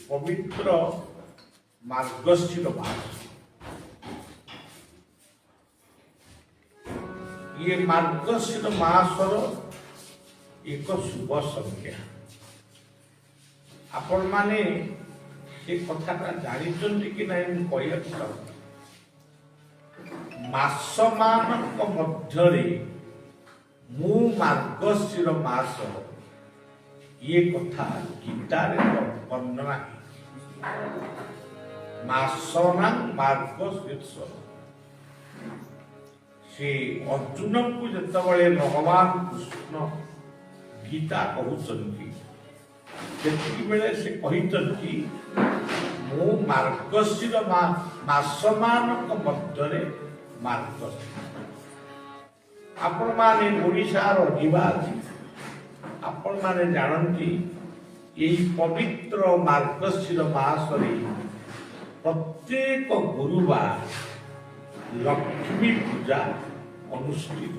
पवित्र मार्गशीर मास। ये मार्गशीर मासर एक शुभ संज्ञा। आपण माने ये कथाटा जानिछन्ति कि नहीं मु कहैया चाहूँ। मास मानक मध्यरे मु मार्गशीर मास ये कथा गीतारे वर्णना है। मासना मार्गशीर्ष से अर्जुन को जितेबाला भगवान कृष्ण गीता कहते से कहते मु मार्गशीर मास मानक मध्यरे मार्गशीर। आपण माने ओडिशार अधिवासी आपण माने जानती यही पवित्र मार्गशीर मास प्रत्येक गुरुवार लक्ष्मी पूजा अनुष्ठित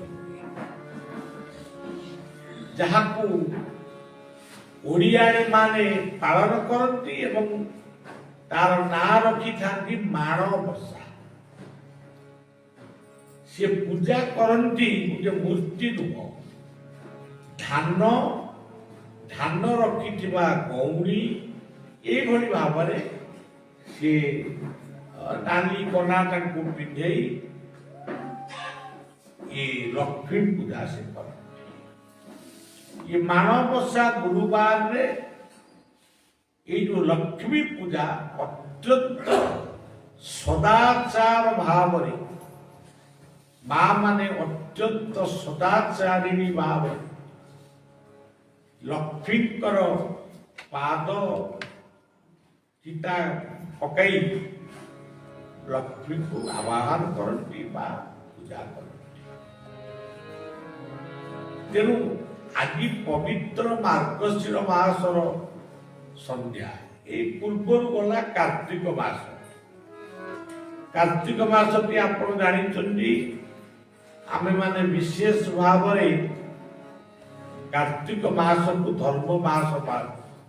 जहाँ को ओडियाणी माने पालन करती एवं तार ना रखी थांती माणबसा। से पूजा करती गोटे मूर्ति नुह धान रखि गौरी ये भाव सी नाली कना पिंधे ये लक्ष्मी पूजा से कर। ये माणबसा गुरुवार रे ये जो लक्ष्मी पूजा अत्यंत सदाचार भाव माँ माने अत्यंत सदाचारिणी भाव लक्ष्मीकर पाद चिता पकई लक्ष्मी को आवाहन करती पूजा करती। तेणु आज पवित्र मार्गशीर मासर संध्या ए पूर्वर गला कार्तिक मास। कार्तिक मास टी आप जानी आमे माने विशेष भाव कार्तिक मास को धर्म मास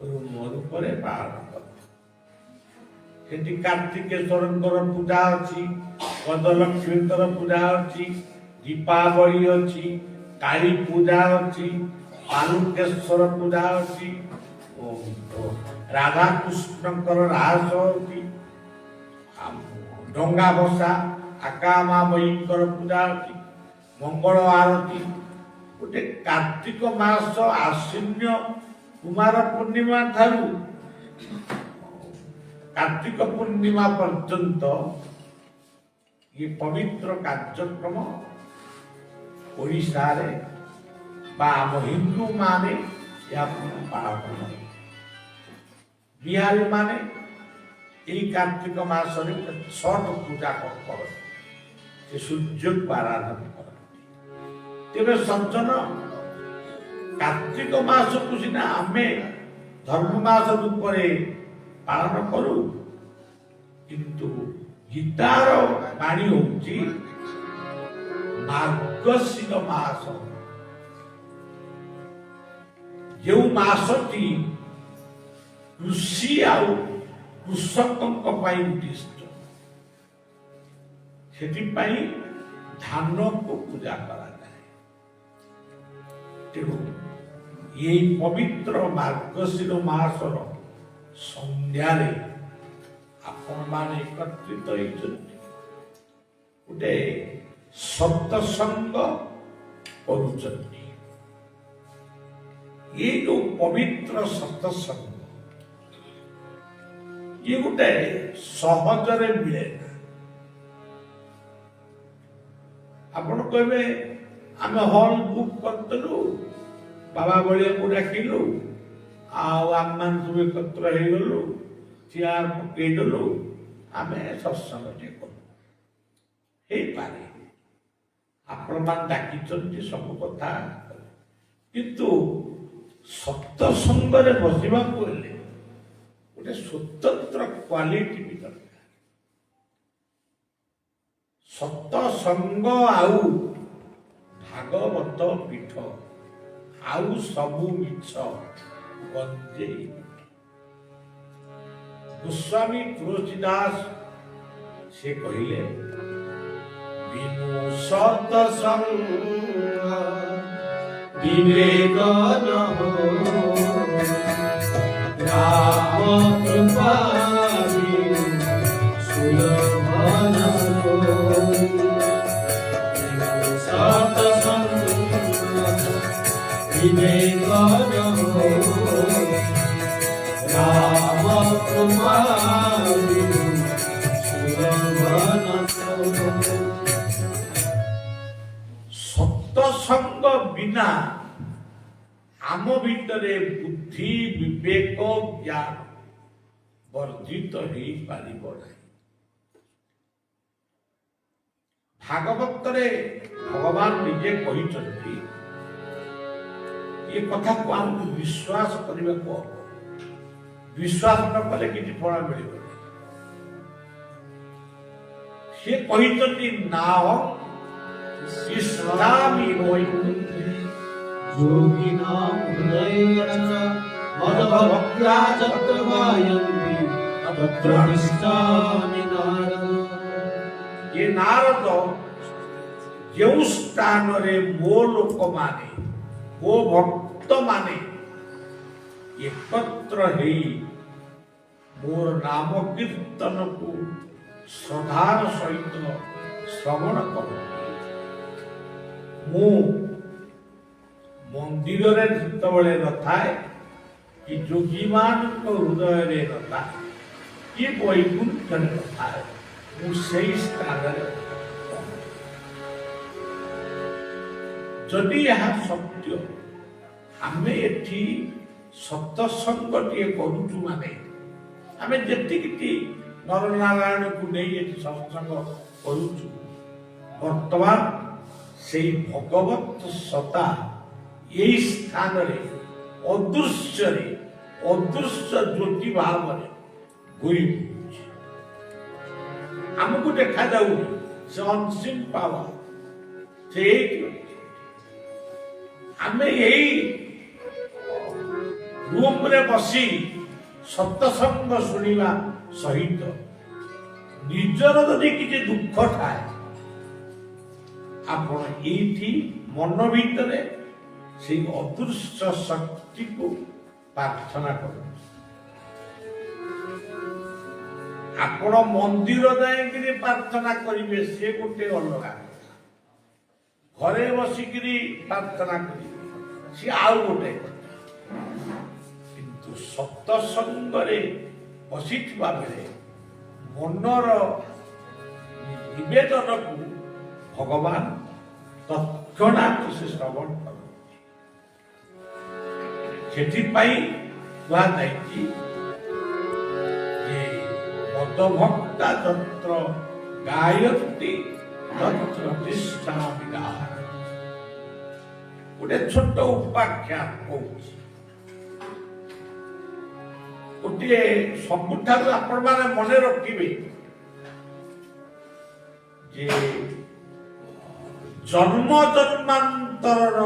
रूप पालन कर। कार्तिकेश्वर पूजा अच्छी, गजलक्ष्मी पूजा अच्छी, दीपावली अच्छी, काली पूजा अच्छी, बालुकेश्वर पूजा अच्छी, राधा कृष्ण रास अच्छी, डंगा भसा आका माँ बई पूजा अच्छी, मंगल आरती गोटे कार्तिक मास आश्विन कुमार पूर्णिमा ठारू कार्तिक पूर्णिमा पर्यंत ये पवित्र कार्यक्रम ओडिशा रे आम हिंदू माने या पालन कर। बिहारी माने यही कार्तिक मास छठ पूजा कर सूर्य को आराधना कर। तेरे सज्जन कार्तिक मास को सीना आमे धर्म मास रूप पालन करू, किंतु गीतार बाणी होची मार्गशीर मास, जो मासटी कृषि आउ कृषकों उद्दिष्ट, से धान को पूजा करा जाए। तेणु ये पवित्र मार्गशीर मासर संध्यारे आपण मान एकत्रित गोटे सत्संग करुचंती। ये जो पवित्र सत्संग ये गोटे सहजरे मिले ना। आपण कहबे आम हॉल बुक करतलु, बाबा बलिया को डाकिलु, आम मान सब एकत्र हो गलु, चेयर पकईदेलु, आम सत्संग करू पारे। आपण मान डाकी सब कथा, किंतु सत्संग बसवा गोटे स्वतंत्र क्वालिटी भी दरकार। सत्संग आउ भागवत पीठ आउ सबु मिछ गंजेई। गोस्वामी तुलसीदास से कहिले बिनु सत्संग विवेक न हो, राम कृपा सुलभ न हो। सत्संग विवेक न हो, राम कृपा सुलभ न हो। सत्संग बिना आम भितरे बुद्धि विवेक ज्ञान वर्धित हो पारिबो नहीं। भागवत रे भगवान निजे कहिचंती ये कथा को हमको विश्वास करने को, विश्वास न कले किसी फल मिल। से कहिचंती नाहं इस्लामी वैकुंठे योगिनां हृदयेन मदभक्त्या तत्र गायन्ति तत्र तिष्ठामि नारद। ये नारद जो स्थान रे मो लोक माने वो भक्त माने एकत्र हेई मोर नाम कीर्तन को श्रद्धार सहित श्रवण कर। मु मंदिर रे जितबले नथाए कि जोगी मान को हृदय रे नथा कि वैकुंठ रे नथाए, मु सेई स्थान रे। जदि यह सत्य आमे एठी सत्संग टिए करूचु माने आमे जेतिकी नर नारायण को नहीं एठी सत्संग करूचु, वर्तमान से भगवत सत्ता यही स्थान रे अदृश्य ज्योति भाव आमको देखा जाऊ से अनसीन पावर से आमे यही रूम रे बसी सत्संग शुणिबा सहित निजर जदि किसी दुख थाए ଆପଣ ଏଇଠି ମନ ଭିତରେ ସେଇ ଅଦୃଶ୍ୟ ଶକ୍ତିକୁ ପ୍ରାର୍ଥନା କରନ୍ତୁ। ଆପଣ ମନ୍ଦିର ଯାଇକିରି ପ୍ରାର୍ଥନା କରିବେ, ସେ ଗୋଟେ ଅଲଗା କଥା। ଘରେ ବସିକିରି ପ୍ରାର୍ଥନା କରିବେ, ସେ ଆଉ ଗୋଟେ କଥା। କିନ୍ତୁ ସତ୍ସଙ୍ଗରେ ବସିଥିବା ବେଳେ ମନର ନିବେଦନକୁ ଭଗବାନ ତତ୍କ୍ଷଣାତ୍ ସେ ଶ୍ରବଣ କରନ୍ତି। ସେଥିପାଇଁ କୁହାଯାଇଛି ଯେ ମଦଭକ୍ତା ଯତ୍ର ଗାୟନ୍ତି ତତ୍ର ତିଷ୍ଠାମି ଗାହାର। ଗୋଟେ ଛୋଟ ଉପାଖ୍ୟାନ କହୁଛି। ଗୋଟିଏ ସବୁଠାରୁ ଆପଣମାନେ ମନେ ରଖିବେ ଯେ ଜନ୍ମ ଜନ୍ମାନ୍ତରର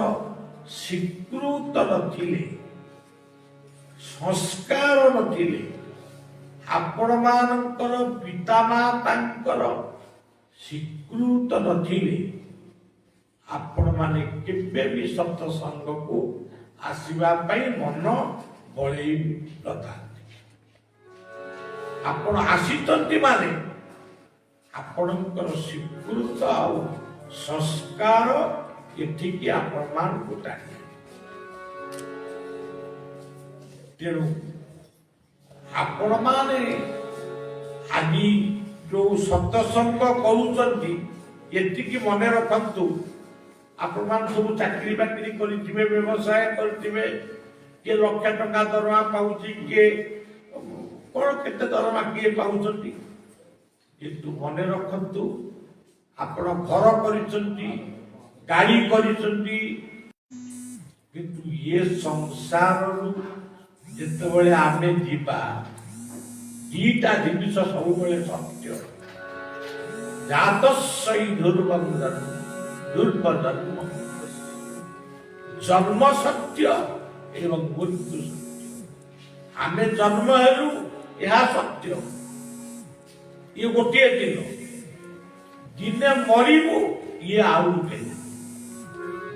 ସ୍ୱୀକୃତ ନଥିଲେ, ସଂସ୍କାର ନଥିଲେ, ଆପଣମାନଙ୍କର ପିତାମାତାଙ୍କର ସ୍ୱୀକୃତ ନଥିଲେ, ଆପଣମାନେ କେବେ ବି ସତ୍ସଙ୍ଗକୁ ଆସିବା ପାଇଁ ମନ ବଳେଇ ନଥାନ୍ତି। ଆପଣ ଆସିଛନ୍ତି ମାନେ ଆପଣଙ୍କର ସ୍ୱୀକୃତ ଆଉ ସଂସ୍କାର ଏଠିକି ଆପଣମାନଙ୍କୁ ଟାଣିବେ। ତେଣୁ ଆପଣମାନେ ଆଜି ଯୋଉ ସତ୍ସଙ୍ଗ କରୁଛନ୍ତି, ଏତିକି ମନେ ରଖନ୍ତୁ, ଆପଣମାନେ ସବୁ ଚାକିରି ବାକିରି କରିଥିବେ, ବ୍ୟବସାୟ କରିଥିବେ, କିଏ ଲକ୍ଷ ଟଙ୍କା ଦରମା ପାଉଛି, କିଏ କଣ କେତେ ଦରମା କିଏ ପାଉଛନ୍ତି। କିନ୍ତୁ ମନେ ରଖନ୍ତୁ, ଆପଣ ଘର କରିଛନ୍ତି, ଗାଡ଼ି କରିଛନ୍ତି, କିନ୍ତୁ ଏ ସଂସାରରୁ ଯେତେବେଳେ ଆମେ ଯିବା, ଦିଟା ଜିନିଷ ସବୁବେଳେ ସତ୍ୟ। ଜାତସ୍ୟ ଦୁର୍ବନ୍ଧନ ଦୁର୍ବନ୍ଧନ, ଜନ୍ମ ସତ୍ୟ ଏବଂ ମୃତ୍ୟୁ ସତ୍ୟ। ଆମେ ଜନ୍ମ ହେଲୁ, ଏହା ସତ୍ୟ। ଇଏ ଗୋଟିଏ ଦିନ, ଦିନେ ମରିବୁ, ଇଏ ଆଉ ଗୋଟେ।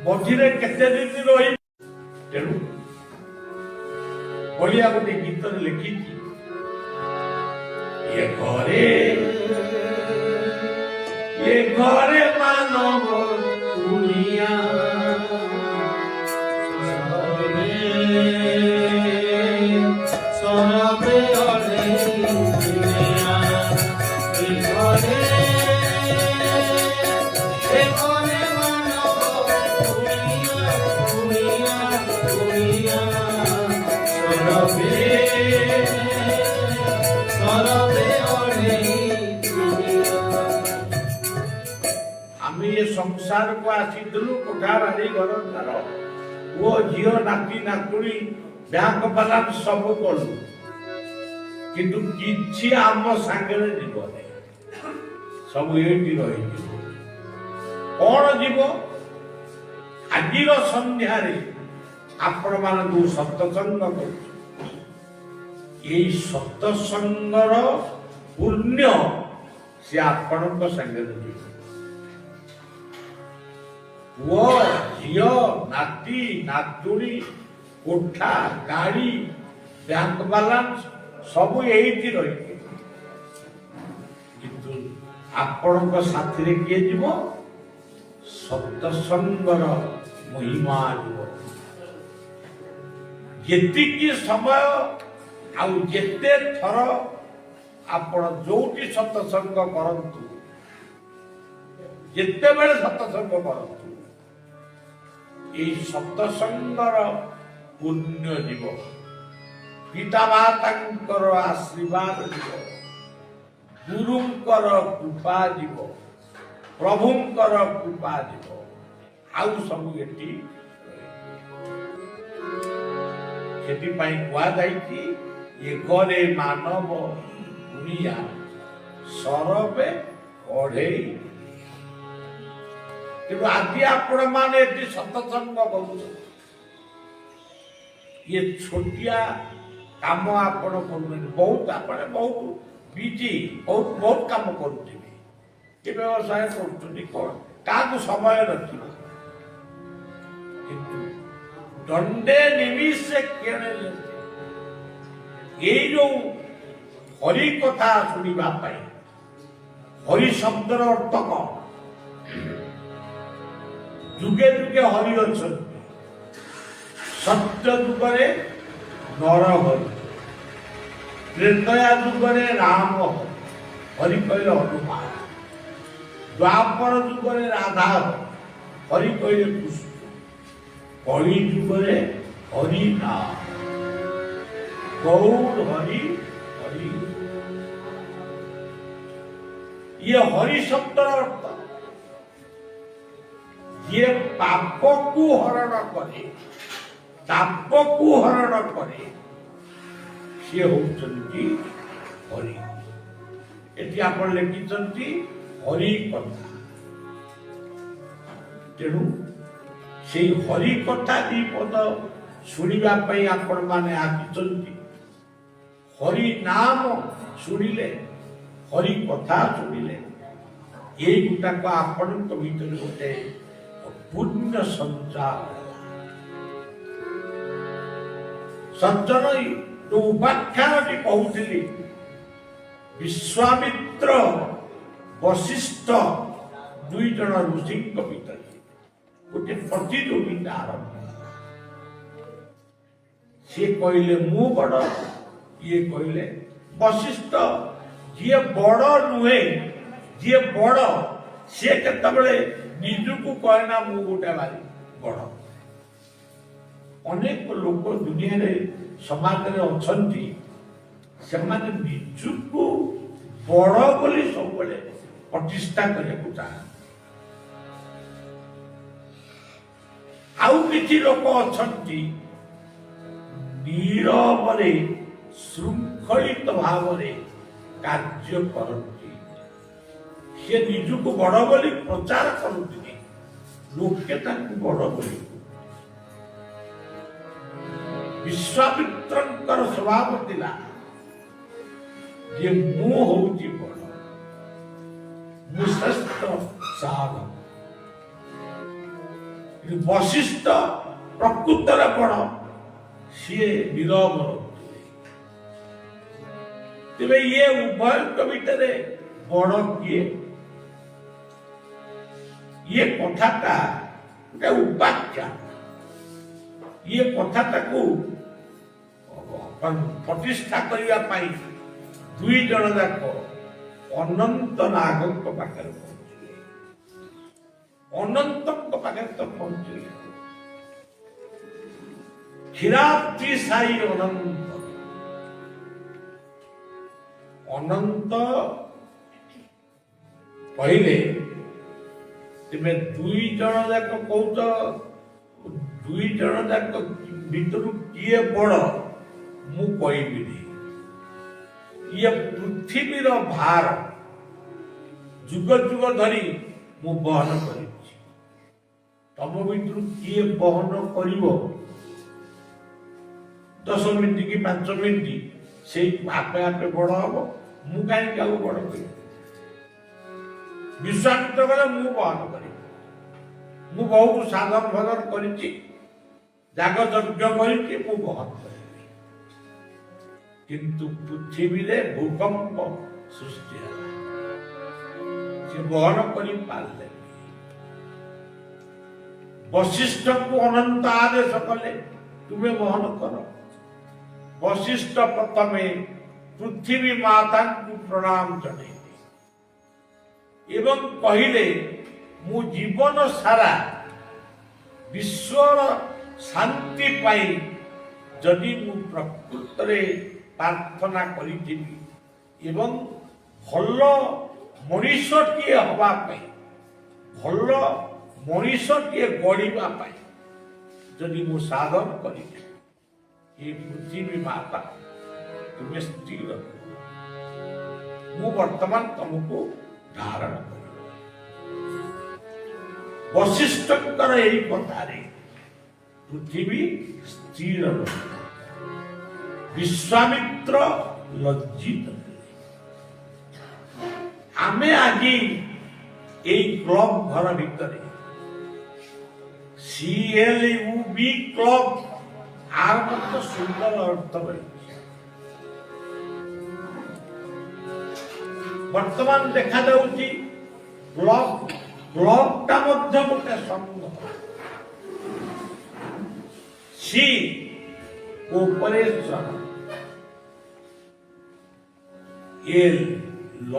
ମଝିରେ କେତେ ଦିନ ରହିବୁ। ତେଣୁ ବଢିଆ ଗୋଟେ ଗୀତରେ ଲେଖିଛି, ଏ ଘରେ ମାନବ ଦୁନିଆ, সরবে দুনিয়া, এ ঘরে মানব দুনিয়া, দুনিয়া, দুনিয়া, সরবে আমি ଏ ସଂସାରକୁ ଆସିଥିଲୁ, କୋଠା ବାଡ଼ି ଘର ଦ୍ୱାର, ପୁଅ ଝିଅ ନାତି ନାତୁଣୀ ବ୍ୟାଙ୍କ ବାଲାନ୍ସ ସବୁ କଲୁ, କିନ୍ତୁ କିଛି ଆମ ସାଙ୍ଗରେ ଯିବନି, ସବୁ ଏଇଠି ରହିଯିବ। କଣ ଯିବ? ଆଜିର ସନ୍ଧ୍ୟାରେ ଆପଣମାନଙ୍କୁ ସତ୍ସଙ୍ଗ କରୁଛୁ, ଏଇ ସତ୍ସଙ୍ଗର ପୁଣ୍ୟ ସେ ଆପଣଙ୍କ ସାଙ୍ଗରେ ଯିବ। ପୁଅ ଝିଅ ନାତି ନାତୁଣୀ, କୋଠା ଗାଡ଼ି, ବ୍ୟାଙ୍କ ବାଲାନ୍ସ ସବୁ ଏଇଠି ରହିଛି, କିନ୍ତୁ ଆପଣଙ୍କ ସାଥିରେ କିଏ ଯିବ? ସତ୍ସଙ୍ଗର ମହିମା ଯିବ। ଯେତିକି ସମୟ ଆଉ ଯେତେ ଥର ଆପଣ ଯୋଉଠି ସତ୍ସଙ୍ଗ କରନ୍ତୁ, ଯେତେବେଳେ ସତ୍ସଙ୍ଗ କରନ୍ତୁ, এই ସତ୍ସଙ୍ଗର ପୁଣ୍ୟ ଯିବ, ପିତାମାତାଙ୍କର ଆଶୀର୍ବାଦ ଯିବ, ଗୁରୁଙ୍କର କୃପା ଯିବ, ପ୍ରଭୁଙ୍କର କୃପା ଯିବ, ଆଉ ସବୁ ଏଠି। ସେଥିପାଇଁ କୁହାଯାଇଛି, ଏ ଘରେ ମାନବ ଦୁନିଆ, ସରବେ ଅଢ଼େଇ। ତେଣୁ ଆଜି ଆପଣ ମାନେ ଏଠି ସତ୍ସଙ୍ଗ କରୁଛନ୍ତି, ଇଏ ଛୋଟିଆ କାମ ଆପଣ କରୁନାହାନ୍ତି। ବହୁତ ଆପଣ ବହୁତ ବିଜି, ବହୁତ କାମ କରୁଥିବେ, କି ବ୍ୟବସାୟ କରୁଛନ୍ତି, କଣ କାହାକୁ ସମୟ ନଥିବ, କିନ୍ତୁ ଦଣ୍ଡେ ନିମିଷେ କେଣେ ଏଇ ଯୋଉ ହରି କଥା ଶୁଣିବା ପାଇଁ, ହରି ଶବ୍ଦର ଅର୍ଥ କଣ? ଯୁଗେ ଯୁଗେ ହରି ଅଛନ୍ତି। ସତ୍ୟ ଯୁଗରେ ନର ହରି, ତ୍ରେତୟା ଯୁଗରେ ରାମ ହରି, ହରି କହିଲେ ହନୁମାନ, ଦ୍ୱାପର ଯୁଗରେ ରାଧା ହରି, ହରି କହିଲେ କୃଷ୍ଣ, କଳି ଯୁଗରେ ହରି ନାମ, ଗୌର ହରି ହରି। ये हरि शब्दर अर्थ ये पाप को हरण करे, ताप को हरण करे, सी होउचंती हरि। एटी आपण लिखिचंती हरि कथा। तेणु से हरि कथा दी पद शुणिबा पई आपण माने आकिचंती। हरि नाम शुणिले, हरि कथा शुणिले, ये गुटाक आपण भीतर गोटे पुण्य संचार। सज्जन जो उपाख्यान कहूली, विश्वामित्र वशिष्ठ दुई जन ऋषि भीतर गोटे प्रतियोगिता आरंभ। सी कहले मु बड़, ये कहले वशिष्ठ जी बड़ नुहे, जी बड़ सी केतबेले निजुकु कहना मु गोटे भारी बड़। अनेक लोक दुनिया रे समाज रे अछंती, सेमाने निजुकु बड़ बोली सब बेले प्रतिष्ठा करने चाहते। आउ किछि लोक अछंती नीरवरे श्रृंखलित भावरे कार्य करती, से निजुकु बड़ बोली प्रचार करती, लोके ताकु बड़ बोली। विश्वामित्रंकर स्वभाव थिला जे मु होउची बड़, मु श्रेष्ठ साधक। वशिष्ठ प्रकृतर बड़, सी नीरव। तेरे ये उभय भितर बड़ किए? ये कथाटा गोटे उपाख्यान। ये कथाटा को प्रतिष्ठा करने दुई जन जाक अनंत नागक पाखे पहुंचे। अनंत पाखे तो पहुंचे क्षीराब्दी साई अनंत। अनंत कहले तेरे दुई जन जाक कौच, दुई जन जाक भीतर किए बड़ मु कहबी। ये पृथ्वीर भार जुग जुग धरी मु बहन कर, तम भीतर किए बहन कर 10 मिनिट कि 5 मिनिट से आपे आपे बड़ हम, मु कहीं बड़ कर। विश्वामित्र गले मु बहन करी, मु बहुत साधन भजन करी, जाग यज्ञ करी, मु बहन करी। किंतु पृथ्वी रे भूकंप सृष्टि है, से बहन करी पारले। वशिष्ठ को अनंत आदेश कले तुम्हें बहन कर। वशिष्ठ प्रथमे पृथ्वी माता को प्रणाम जनाई एवं कहले मु जीवन सारा विश्वर शांति पाई जदि मु प्रकृत रे प्रार्थना करी एवं भल मनीषटीए हवा पाई, भल मनीषटीए गढ़ा पाई जदि मु साधन करी, ये पृथ्वी माता तुम्हें स्थिर, मु वर्तमान तुमको धारण कर। वशिष्ठकर यही कथारे पृथ्वी स्थिर, विश्वामित्र लज्जित। आमे आज এই ক্লব ঘর ভিতরে CLUB ক্লব আর মতো সুন্দর অর্থ রয়েছে। বর্তমান দেখা যাଉଛି ক্লবটা ମଧ୍ୟ ଗୋଟେ ସଂଘ। ସି କୋପରେସନ, ଏଲ୍ ଲ,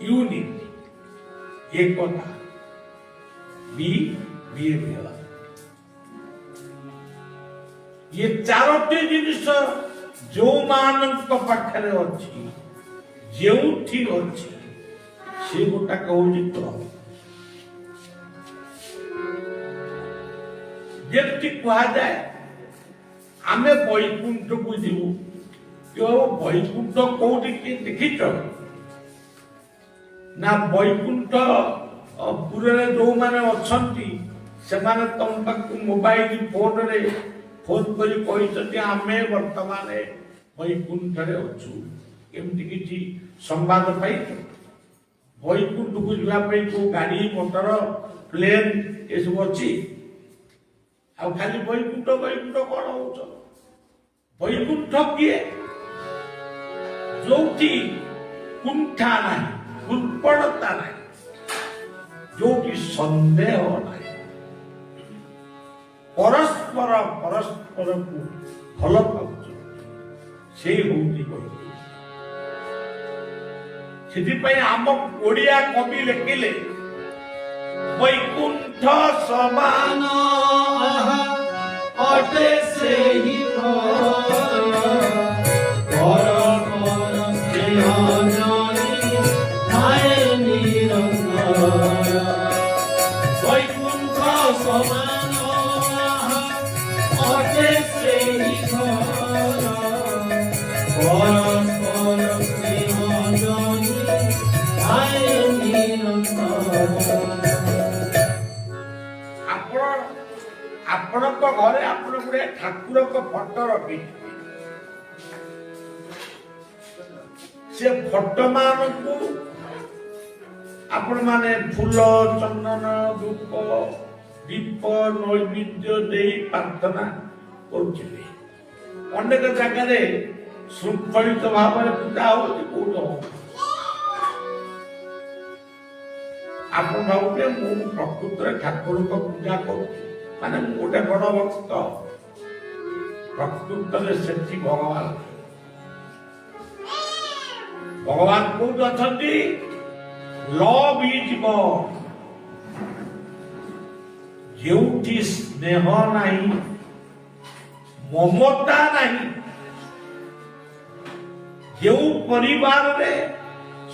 यूनिटी एकता, बिहेवियर। ये चारोटी जिनिस जो मानक पाखरे अच्छी जेउठी अच्छी से गोटा कहूँ क्लब। जमती कह जाए आमे बैकुंठ को जीवु, बैकुंठ कौटी देखिच ना? बैकुंठ पुरे जो माने अच्छी से तुम पाक मोबाइल फोन रे फोन करी कहिसथि आमे वर्तमान बैकुंठ रे अछु। केमति किछि संवाद पाइछ? बैकुंठ को जीवा पे को गाड़ी मोटर प्लेन ए सब अछि? आ खाली बैकुंठ बैकुंठ कोन होछ? बैकुंठ किए जोटी कुंठा नहीं, उर्पणता नहीं, जोटी संदेह नहीं, परस्पर परस्पर को भल पाउछ से होती बैकुंठ। से आम ओडिया कवि लिखिले बैकुंठ समान अटे से ही बैकुंठ समान अटे से ही ଆପଣଙ୍କ ଘରେ ଆପଣ ଗୋଟେ ଠାକୁରଙ୍କ ଫଟୋ ରଖିଥିବେ। ସେ ଫଟୋ ମାନଙ୍କୁ ଆପଣ ମାନେ ଫୁଲ ଚନ୍ଦନ ଧୂପ ଦୀପ ନୈବେଦ୍ୟ ଦେଇ ପ୍ରାର୍ଥନା କରୁଥିବେ। ଅନେକ ଜାଗାରେ ଶୃଙ୍ଖଳିତ ଭାବରେ ପୂଜା ହଉଛି, କୋଉଠି ହଉଛି। ଆପଣ ଭାବୁଥିବେ ମୁଁ ପ୍ରକୃତରେ ଠାକୁରଙ୍କ ପୂଜା କରୁଛି, ମାନେ ମୁଁ ଗୋଟେ ବଡ ଭକ୍ତ। ପ୍ରକୃତରେ ସେଠି ଭଗବାନ କୋଉଠି ଅଛନ୍ତି? ଲଭ୍ ଇଜ୍ ଗଡ୍। ଯେଉଁଠି ସ୍ନେହ ନାହିଁ, ମମତା ନାହିଁ, ଯେଉଁ ପରିବାରରେ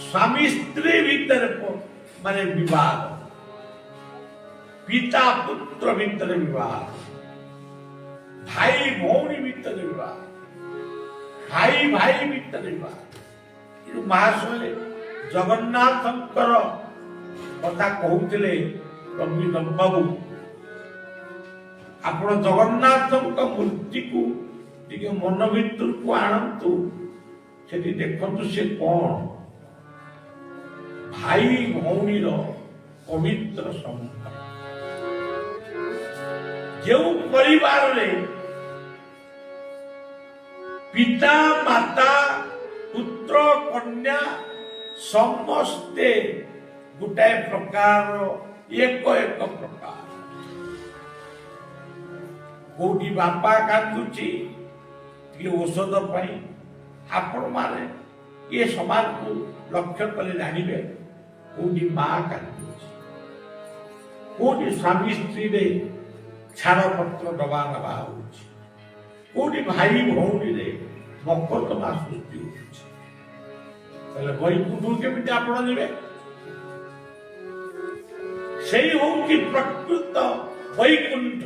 ସ୍ୱାମୀ ସ୍ତ୍ରୀ ଭିତରେ ମାନେ ବିବାଦ, पिता पुत्र भितर विवाद, भाई भौणी भितर विवाद, भाई भाई भितर विवाद। महाशय जगन्नाथ कथा कहते रविन्द्र बाबू, आप जगन्नाथ मूर्ति को मन भर को आणतु, से देखु से कौन भाई भौणी पवित्र संबंध। जो परिवार रे पिता माता पुत्र कन्या समस्ते गोटाए प्रकार एक एक प्रकार। कोटी बापा कांदुची कि औषध पाई, आपण माने ये समाज को लक्ष्य कले जानिबे। कोटी माँ कांदुची, कोटी स्वामी स्त्री रे छाड़पत्र दबा नवा होछि, कोटी भाई भौणी रे मकदमा सृष्टि होछि। तले बैकुंठ केमिति आपण नेबे? सेही होछि प्रकृत बैकुंठ।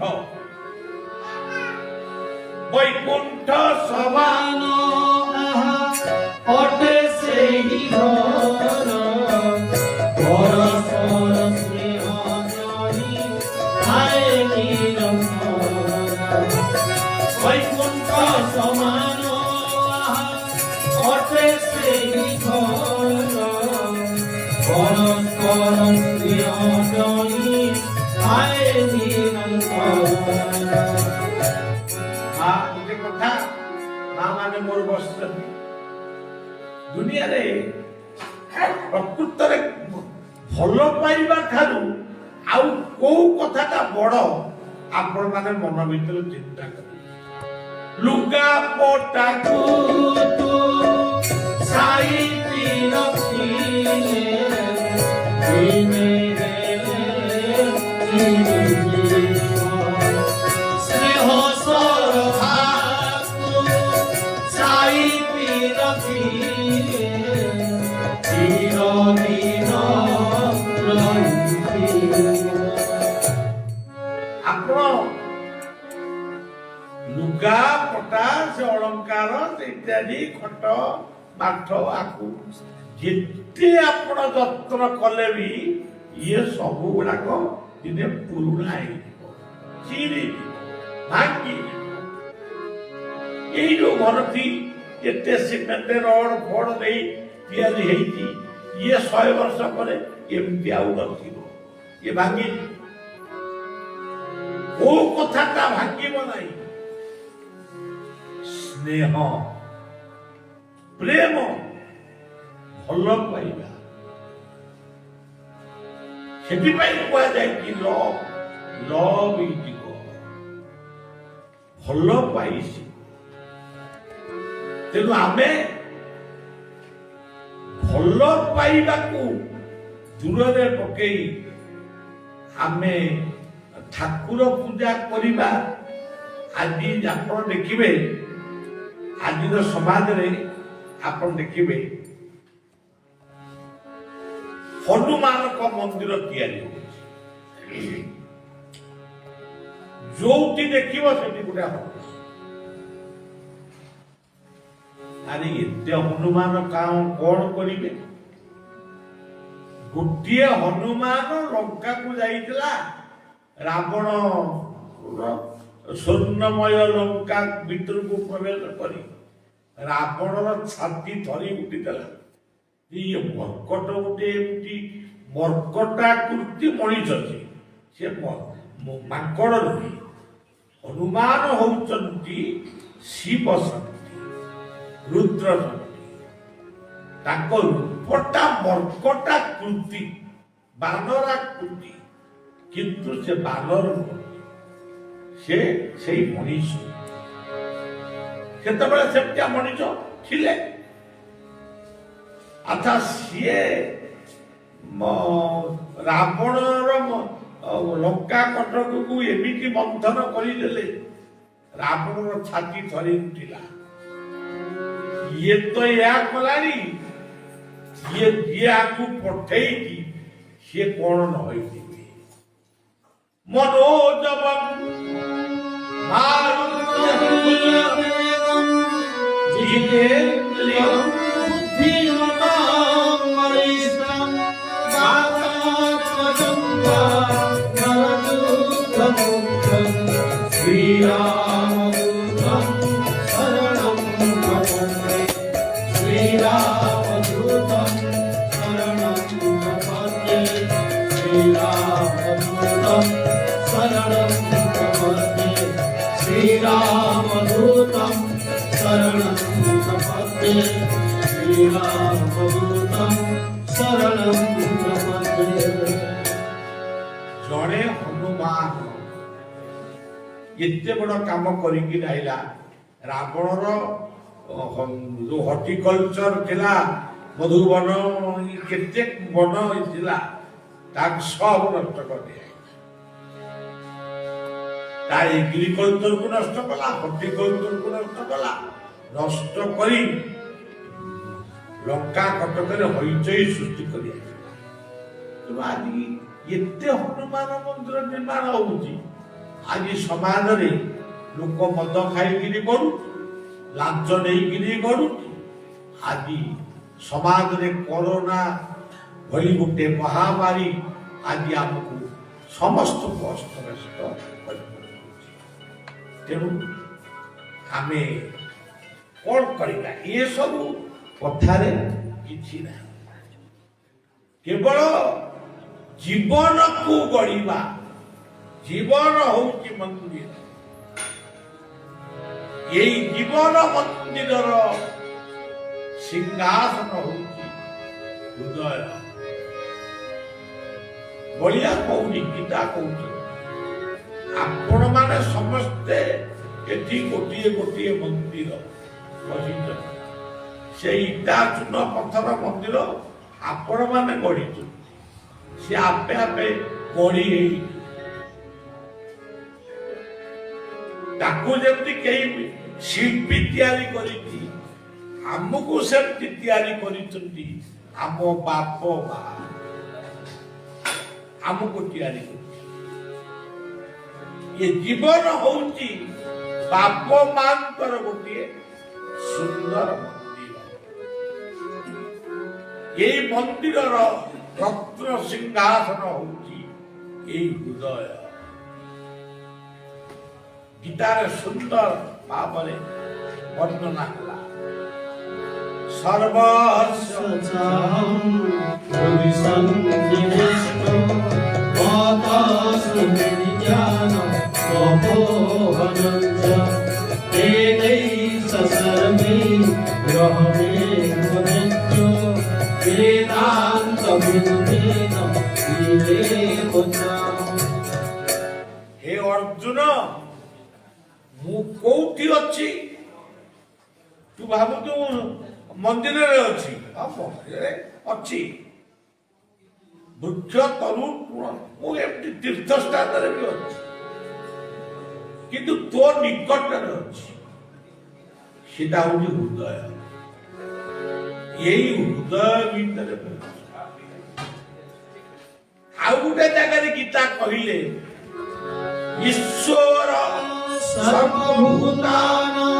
बैकुंठ समान अटे से ही घर परस्पर स्नेह जानी आए निरंतर। बैकुंठ समान ପରସ୍ପର ସ୍ନେହ ଜଣି ଥାଏ ନିରନ୍ତର। ଗୋଟେ କଥା ମା ମାନେ ମୋର ବସିଛନ୍ତି ଦୁନିଆରେ ପ୍ରକୃତରେ ଭଲ ପାଇବା ଠାରୁ ଆଉ କୋଉ କଥାଟା ବଡ ଆପଣ ମାନେ ମନ ଭିତରେ ଚିନ୍ତା କରିବେ। ଲୁଗା ପଟାକୁ ତୁ ସାଇତି ରଖିଲେ ଦିନେ ସ୍ନେହ ସରଧାକୁ ସାଇତି ରଖିଲେ ଚିରଦିନ ରହିଥିବ। ଆପଣ ଲୁଗା ପଟା ସେ ଅଳଙ୍କାର ଇତ୍ୟାଦି ଖଟ ବାଠ ଆକୁ ଯେତେ ଆପଣ ଯତ୍ନ କଲେ ବି ଇଏ ସବୁ ଗୁଡାକ ଦିନେ ପୁରୁଣା ହେଇଯିବ, ଚିରିଯିବ, ଭାଙ୍ଗିଯିବ। ଏଇ ଯୋଉ ଘରଟି ଏତେ ସିମେଣ୍ଟ ରଡ ଫଡ ଦେଇ ତିଆରି ହେଇଛି ଇଏ 100 ବର୍ଷ ପରେ ଏମିତି ଆଉ ନଥିବ, ଇଏ ଭାଙ୍ଗିଯିବ। କୋଉ କଥାଟା ଭାଙ୍ଗିବ ନାହିଁ? ସ୍ନେହ, ପ୍ରେମ, ଭଲ ପାଇବା। ସେଥିପାଇଁ କୁହାଯାଇଛି ଲଭ୍ ଇଜ୍ ଗଡ୍, ଭଲ ପାଇଛି। ତେଣୁ ଆମେ ଭଲ ପାଇବାକୁ ଦୂରରେ ପକେଇ ଆମେ ଠାକୁର ପୂଜା କରିବା। ଆଜି ଆପଣ ଦେଖିବେ ଆଜିର ସମାଜରେ ଆପଣ ଦେଖିବେ ହନୁମାନଙ୍କ ମନ୍ଦିର ତିଆରି ହେଉଛି। ଯୋଉଠି ଦେଖିବ ସେଠି ଗୋଟେ ହନୁମାନ। ଆରେ ଏତେ ହନୁମାନ କଣ କରିବେ? ଗୋଟିଏ ହନୁମାନ ଲଙ୍କାକୁ ଯାଇଥିଲା, ରାବଣ ସ୍ୱର୍ଣ୍ଣମୟ ଲଙ୍କା ଭିତରକୁ ପ୍ରବେଶ କରି ରାବଣର ଛାତି ଥରି ଉଠିଥିଲା। ଇଏ ମର୍କଟ ଗୋଟେ ଏମିତି ମର୍କଟାକୃତି ମଣିଷ ଅଛି, ସେ ମାଙ୍କଡ ନୁହେଁ। ହନୁମାନ ହଉଛନ୍ତି ଶିବ ଶକ୍ତି, ରୁଦ୍ର ଶକ୍ତି। ତାଙ୍କ ରୂପଟା ମର୍କଟାକୃତି, ବାନରାକୃତି, କିନ୍ତୁ ସେ ବାନର ନୁହଁ, ସେ ସେଇ ମଣିଷ। ସେତେବେଳେ ସେମିତିଆ ମଣିଷ ଥିଲେ। ଆଚ୍ଛା, ସିଏ ରାବଣର ଲଙ୍କା କଟକକୁ ଏମିତି ମନ୍ଥନ କରିଦେଲେ ରାବଣର ଛାତି ଥରି ଉଠିଲା। ଇଏ ତ ଏହା କଲାଣି, ଯିଏ ଆକୁ ପଠେଇଛି ସିଏ କଣ ନ ହେଇଥିବେ। ମନୋଜବଂ ଜିତେନ୍ଦ୍ରିୟଂ ବୁଦ୍ଧିମତାଂ వరిష్టం వాతాత్మజం నరదూతముఖం శ్రీరామదూతం శరణం ప్రపద్యే శ్రీరామదూతం శరణం ప్రపద్యే శ్రీరామదూతం శరణం ప్రపద్యే శ్రీరామదూతం శరణం ప్రపద్యే శ్రీరామదూతం శరణం ప్రపద్యే। ଜଣେ ହନୁମାନ ଏତେ ବଡ କାମ କରିକି ରହିଲା। ରାବଣର ଯୋଉ ହର୍ଟିକଲଚର ଥିଲା, ମଧୁବନ କେତେ ବନ ଥିଲା, ତାକୁ ସବୁ ନଷ୍ଟ କରିଦିଆ। ତା ଏଗ୍ରିକଲଚରକୁ ନଷ୍ଟ କଲା, ହର୍ଟିକଲଚରକୁ ନଷ୍ଟ କଲା। ନଷ୍ଟ କରି ଲଙ୍କା କଟକରେ ହଇଚଇ ସୃଷ୍ଟି କରି ତେଣୁ ଆଜି ଏତେ ହନୁମାନ ମନ୍ଦିର ନିର୍ମାଣ ହଉଛି। ଆଜି ସମାଜରେ ଲୋକ ମଦ ଖାଇକିରି କରୁଛି, ଲାଞ୍ଚ ନେଇକିରି କରୁଛି। ଆଜି ସମାଜରେ କରୋନା ଭଳି ଗୋଟେ ମହାମାରୀ ଆଜି ଆମକୁ ସମସ୍ତଙ୍କୁ ଅସ୍ତବ୍ୟସ୍ତ କରିପକାଉଛି। ତେଣୁ ଆମେ କଣ କରିବା? ଏସବୁ କଥାରେ କିଛି ନାହିଁ, କେବଳ ଜୀବନକୁ ଗଢ଼ିବା, ଜୀବନ ହଉଛି ମନ୍ଦିର। ଏଇ ଜୀବନ ମନ୍ଦିରର ସିଂହାସନ ହଉଛି ହୃଦୟ। ବଳିଆ କହୁନି, ଗୀତା କହୁଛନ୍ତି ଆପଣମାନେ ସମସ୍ତେ ଏଠି ଗୋଟିଏ ଗୋଟିଏ ମନ୍ଦିର ବସିଛନ୍ତି। ସେଇ ଇଟା ଚୂନ ପଥର ମନ୍ଦିର ଆପଣମାନେ ଗଢ଼ିଛନ୍ତି। ସେ ଆପେ ଆପେ ଗଢ଼ି ହେଇ ତାକୁ ଯେମିତି କେହି ଶିଳ୍ପୀ ତିଆରି କରିଛି, ଆମକୁ ସେମିତି ତିଆରି କରିଛନ୍ତି ଆମ ବାପ ମା, ଆମକୁ ତିଆରି କରିଛି। ଏ ଜୀବନ ହଉଛି ବାପ ମାଙ୍କର ଗୋଟିଏ ସୁନ୍ଦର ମନ୍ଦିର। ଏଇ ମନ୍ଦିରର ରତ୍ନ ସିଂହାସନ ହଉଛି ଏଇ ହୃଦୟ। ଗୀତାରେ ସୁନ୍ଦର ଭାବରେ ବର୍ଣ୍ଣନା ହେଲା। ସର୍ବସ୍ୱ हे अर्जुन, ମୁଁ କୋଉଠି ଅଛି? ତୁ ଭାବୁଛୁ ମନ୍ଦିରରେ ଅଛି? ମନ୍ଦିରରେ ଅଛି। ବୃକ୍ଷ ତରୁ ମୁଁ ଏମିତି ତୀର୍ଥ ସ୍ଥାନରେ ବି ଅଛି, କିନ୍ତୁ ତୋ ନିକଟରେ ଅଛି। ସେଟା ହଉଛି ହୃଦୟ। ଏଇ ହୃଦୟ ଭିତରେ ଆଉ ଗୋଟେ ଜାଗାରେ ଗୀତା କହିଲେ ଈଶ୍ୱର ସର୍ବଭୂତାନି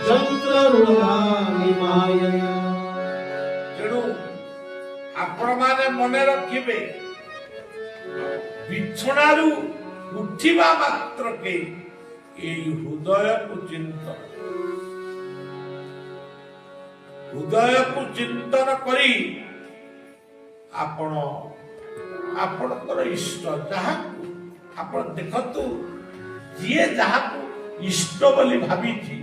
ଯନ୍ତ୍ରରୁଢ଼ାନି ମାୟୟା। ତେଣୁ ଆପଣମାନେ ମନେ ରଖିବେ, ବିଛଣାରୁ ଉଠିବା ମାତ୍ରକେ ଏଇ ହୃଦୟକୁ ଚିନ୍ତନ କରି ଆପଣଙ୍କର ଇଷ୍ଟ ଯାହାକୁ ଆପଣ ଦେଖନ୍ତୁ, ଯିଏ ଯାହାକୁ ଇଷ୍ଟ ବୋଲି ଭାବିଛି,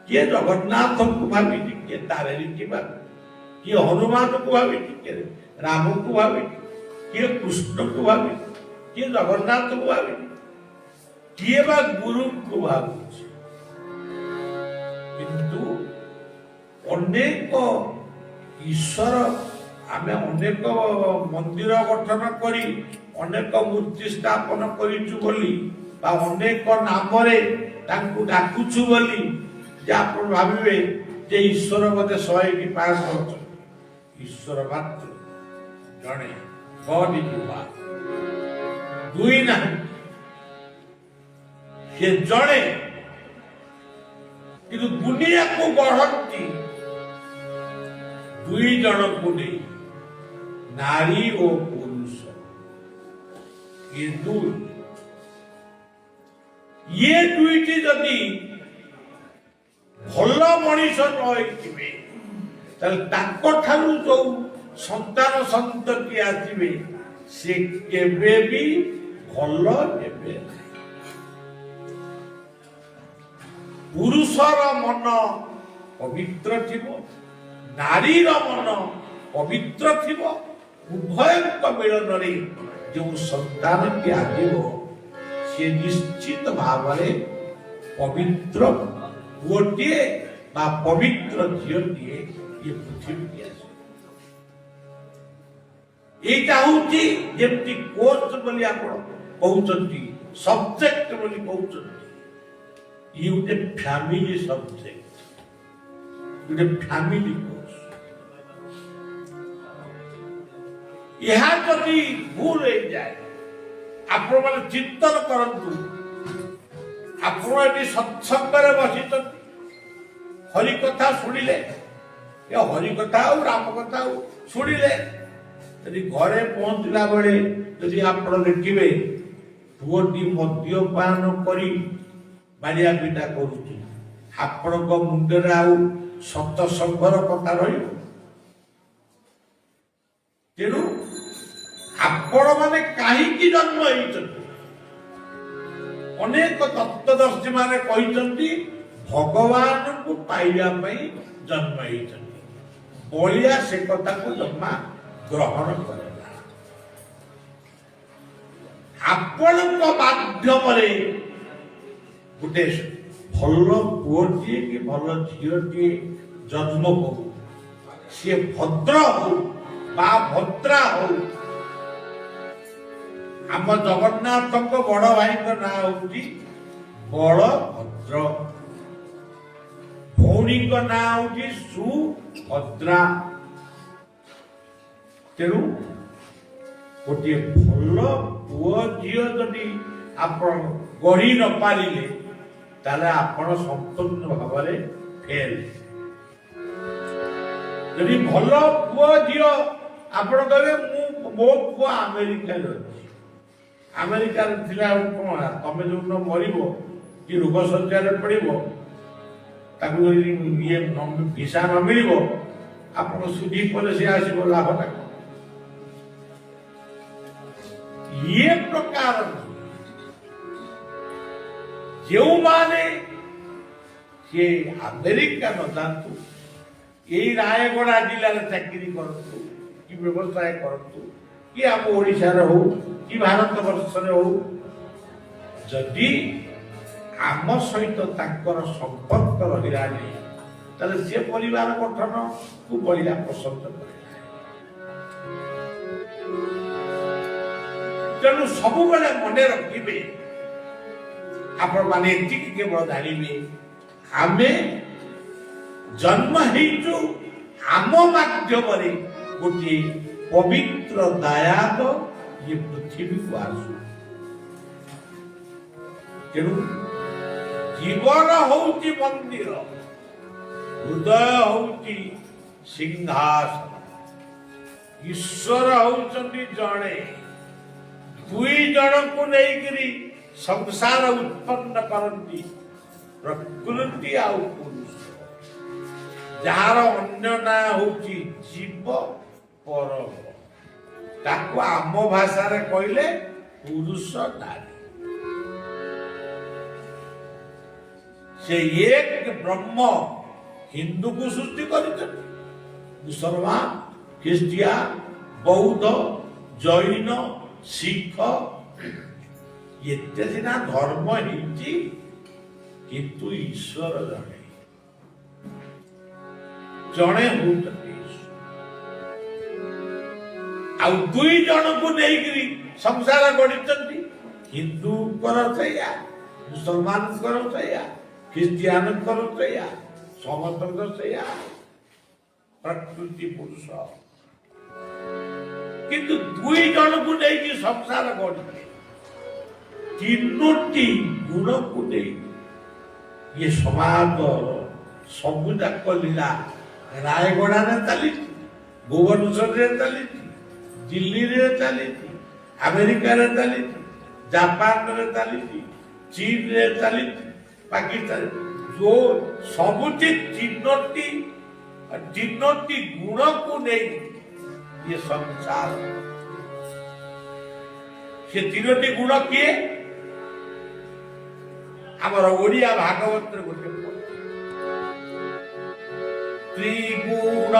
କିଏ ଜଗନ୍ନାଥଙ୍କୁ ଭାବିଛି, କିଏ ତାରିଣୀକି ଭାବିଛି, କିଏ ହନୁମାନଙ୍କୁ ଭାବିଛି, କିଏ ରାମକୁ ଭାବିଛି, କିଏ କୃଷ୍ଣକୁ ଭାବିଛି, କିଏ ଜଗନ୍ନାଥକୁ ଭାବିଛି, କିଏ ବା ଗୁରୁଙ୍କୁ ଭାବୁଛି। କିନ୍ତୁ ଅନେକ ଈଶ୍ୱର, ଆମେ ଅନେକ ମନ୍ଦିର ଗଠନ କରି ଅନେକ ମୂର୍ତ୍ତି ସ୍ଥାପନ କରିଛୁ ବୋଲି ବା ଅନେକ ନାମରେ ତାଙ୍କୁ ଡାକୁଛୁ ବୋଲି ଯେ ଆପଣ ଭାବିବେ ଯେ ଈଶ୍ୱର ବୋଧେ 100 କି 500 ଅଛନ୍ତି। ଈଶ୍ୱର ମାତ୍ର ଜଣେ, God is one। ଦୁଇ ନାହିଁ, ସେ ଜଣେ, କିନ୍ତୁ ଦୁନିଆକୁ ଗଢ଼ନ୍ତି ଦୁଇ ଜଣଙ୍କୁ ନେଇ, ନାରୀ ଓ ପୁରୁଷ। ଇଏ ଦୁଇଟି ଯଦି ଭଲ ମଣିଷ ନ ହେଇଥିବେ, ତାହେଲେ ତାଙ୍କ ଠାରୁ ଯୋଉ ସନ୍ତାନ ସନ୍ତତି ଆସିବେ ସେ କେବେ ବି ଭଲ ହେବେ ନାହିଁ। ପୁରୁଷର ମନ ପବିତ୍ର ଥିବ, ନାରୀର ମନ ପବିତ୍ର ଥିବ। ଉଭୟଙ୍କ ମିଳନରେ ଯେଉଁ ସନ୍ତାନଟି ଆସିବ ସେ ନିଶ୍ଚିତ ଭାବରେ ପବିତ୍ର ପୁଅଟିଏ ବା ପବିତ୍ର ଝିଅଟିଏ ଏ ପୃଥିବୀକି ଆସିବ। এইটা হচ্ছে যেমনি কোর্স বলি ଆପଣ କହୁଛନ୍ତି, ସବଜେକ୍ଟ ବୋଲି କହୁଛନ୍ତି, ଇଏ ଗୋଟେ ଫ୍ୟାମିଲି ସବଜେକ୍ଟ, ଗୋଟେ ଫ୍ୟାମିଲି କୋର୍ସ। ଏହା ଯଦି ଭୁଲ ହେଇଯାଏ, ଆପଣମାନେ ଚିନ୍ତନ କରନ୍ତୁ, ଆପଣ ଏଠି ସତ୍ସଙ୍ଗରେ ବସିଛନ୍ତି, ହରି କଥା ଶୁଣିଲେ, ଏ ହରି କଥା ଆଉ ରାମ କଥା ଆଉ ଶୁଣିଲେ, ଯଦି ଘରେ ପହଞ୍ଚିଲା ବେଳେ ଯଦି ଆପଣ ଦେଖିବେ ପୁଅଟି ମଦ୍ୟପାନ କରି ବାଡ଼ିଆ ପିଟା କରୁଛି, ଆପଣଙ୍କ ମୁଣ୍ଡରେ ଆଉ ସତସଙ୍ଗର କଥା ରହିବ। ତେଣୁ ଆପଣମାନେ କାହିଁକି ଜନ୍ମ ହେଇଛନ୍ତି? ଅନେକ ତତ୍ତ୍ୱଦର୍ଶୀ ମାନେ କହିଛନ୍ତି ଭଗବାନଙ୍କୁ ପାଇବା ପାଇଁ ଜନ୍ମ ହେଇଛନ୍ତି। ବଳିଆ ସେ କଥାକୁ ଜମା ଗ୍ରହଣ କରେ ନା। ଆପଣଙ୍କ ମାଧ୍ୟମରେ ଗୋଟେ ଭଲ ପୁଅଟିଏ କି ଭଲ ଝିଅଟିଏ ଜନ୍ମ ହଉ, ସିଏ ଭଦ୍ର ହଉ ବା ଭଦ୍ରା ହଉ। ଆମ ଜଗନ୍ନାଥଙ୍କ ବଡ ଭାଇଙ୍କ ନାଁ ହଉଛି ବଳଭଦ୍ର, ଭଉଣୀଙ୍କ ନାଁ ହଉଛି ସୁଭଦ୍ରା। ତେଣୁ ଗୋଟିଏ ଭଲ ପୁଅ ଝିଅ ଯଦି ଆପଣ ଗଢି ନ ପାରିଲେ ତାହେଲେ ଆପଣ ସମ୍ପୂର୍ଣ୍ଣ ଭାବରେ ଫେଲ। ଯଦି ଭଲ ପୁଅ ଝିଅ ଆପଣ କହିବେ ମୋ ପୁଅ ଆମେରିକାରେ ଅଛି, ଆମେରିକାରେ ଥିଲା ଆଉ କଣ, ତମେ ଯୋଉଦିନ ମରିବ କି ରୋଗ ଶଯ୍ୟାରେ ପଡିବ, ତାକୁ ଯଦି ଇଏ ଭିସା ନ ମିଳିବ ଆପଣ ସୁଧି ପରେ ସେ ଆସିବ, ଲାଭଟା କଣ? ଇଏ ପ୍ରକାର ଯେଉଁମାନେ ସେ ଆମେରିକା ନ ଯାଆନ୍ତୁ, ଏଇ ରାୟଗଡା ଜିଲ୍ଲାରେ ଚାକିରି କରନ୍ତୁ କି ବ୍ୟବସାୟ କରନ୍ତୁ କି ଆମ ଓଡ଼ିଶାରେ ହଉ କି ଭାରତ ବର୍ଷରେ ହଉ, ଯଦି ଆମ ସହିତ ତାଙ୍କର ସମ୍ପର୍କ ରହିଲାନି ତାହେଲେ ସେ ପରିବାର ଗଠନକୁ ବଳିଆ ପସନ୍ଦ କରେ। ତେଣୁ ସବୁବେଳେ ମନେ ରଖିବେ, ଆପଣମାନେ ଏତିକି କେବଳ ଜାଣିବେ, ଆମେ ଜନ୍ମ ହେଇଛୁ ଆମ ମାଧ୍ୟମରେ ଗୋଟିଏ ପବିତ୍ର ଦାୟାଦ ଇଏ ପୃଥିବୀକୁ ଆସୁ। ତେଣୁ ଜୀବନ ହଉଛି ମନ୍ଦିର, ହୃଦୟ ହଉଛି ସିଂହାସନ, ଈଶ୍ୱର ହଉଛନ୍ତି ଜଣେ। ଦୁଇ ଜଣକୁ ନେଇକରି ସଂସାର ଉତ୍ପନ୍ନ କରନ୍ତି, ପ୍ରକୃତି ଆଉ ପୁରୁଷ। ଯାହାର ଅନ୍ୟ ନାଁ ହଉଛି ଜୀବ ପର, ତାକୁ ଆମ ଭାଷାରେ କହିଲେ ପୁରୁଷ ନାରୀ। ସେ ଏକ ବ୍ରହ୍ମ ହିନ୍ଦୁକୁ ସୃଷ୍ଟି କରିଛନ୍ତି, ମୁସଲମାନ, ଖ୍ରୀଷ୍ଟିଆନ, ବୌଦ୍ଧ, ଜୈନ, ଶିଖ ଏତେ ସିନା ଧର୍ମ ହେଇଛି, କିନ୍ତୁ ଈଶ୍ୱର ଜଣେ। ଜଣେ ହଉଛନ୍ତି ଆଉ ଦୁଇ ଜଣକୁ ନେଇକରି ସଂସାର ଗଢିଛନ୍ତି। ହିନ୍ଦୁଙ୍କର ସେଇଆ, ମୁସଲମାନଙ୍କର ସେଇଆ, ଖ୍ରୀଷ୍ଟିଆନଙ୍କର ସେଇଆ, ସମସ୍ତଙ୍କର ସେଇଆ, ପ୍ରକୃତି ପୁରୁଷ। କିନ୍ତୁ ଦୁଇ ଜଣକୁ ନେଇକି ସଂସାର ଗଢିଲେ, ତିନୋଟି ଗୁଣକୁ ନେଇ ଇଏ ସମାଜ ସବୁ ଯାକ ଲୀଳା ରାୟଗଡାରେ ଚାଲିଛି, ଭୁବନେଶ୍ୱରରେ ଚାଲିଛି, ଦିଲ୍ଲୀରେ ଚାଲିଛି, ଆମେରିକାରେ ଚାଲିଛି, ଜାପାନରେ ଚାଲିଛି, ଚୀନରେ ଚାଲିଛି, ପାକିସ୍ତାନ, ଯୋଉ ସବୁଠି ତିନୋଟି ଗୁଣକୁ ନେଇ ଇଏ ସଂସାର। ସେ ତିନୋଟି ଗୁଣ କିଏ? ଆମର ଓଡ଼ିଆ ଭାଗବତରେ ଗୋଟେ ତ୍ରିଗୁଣ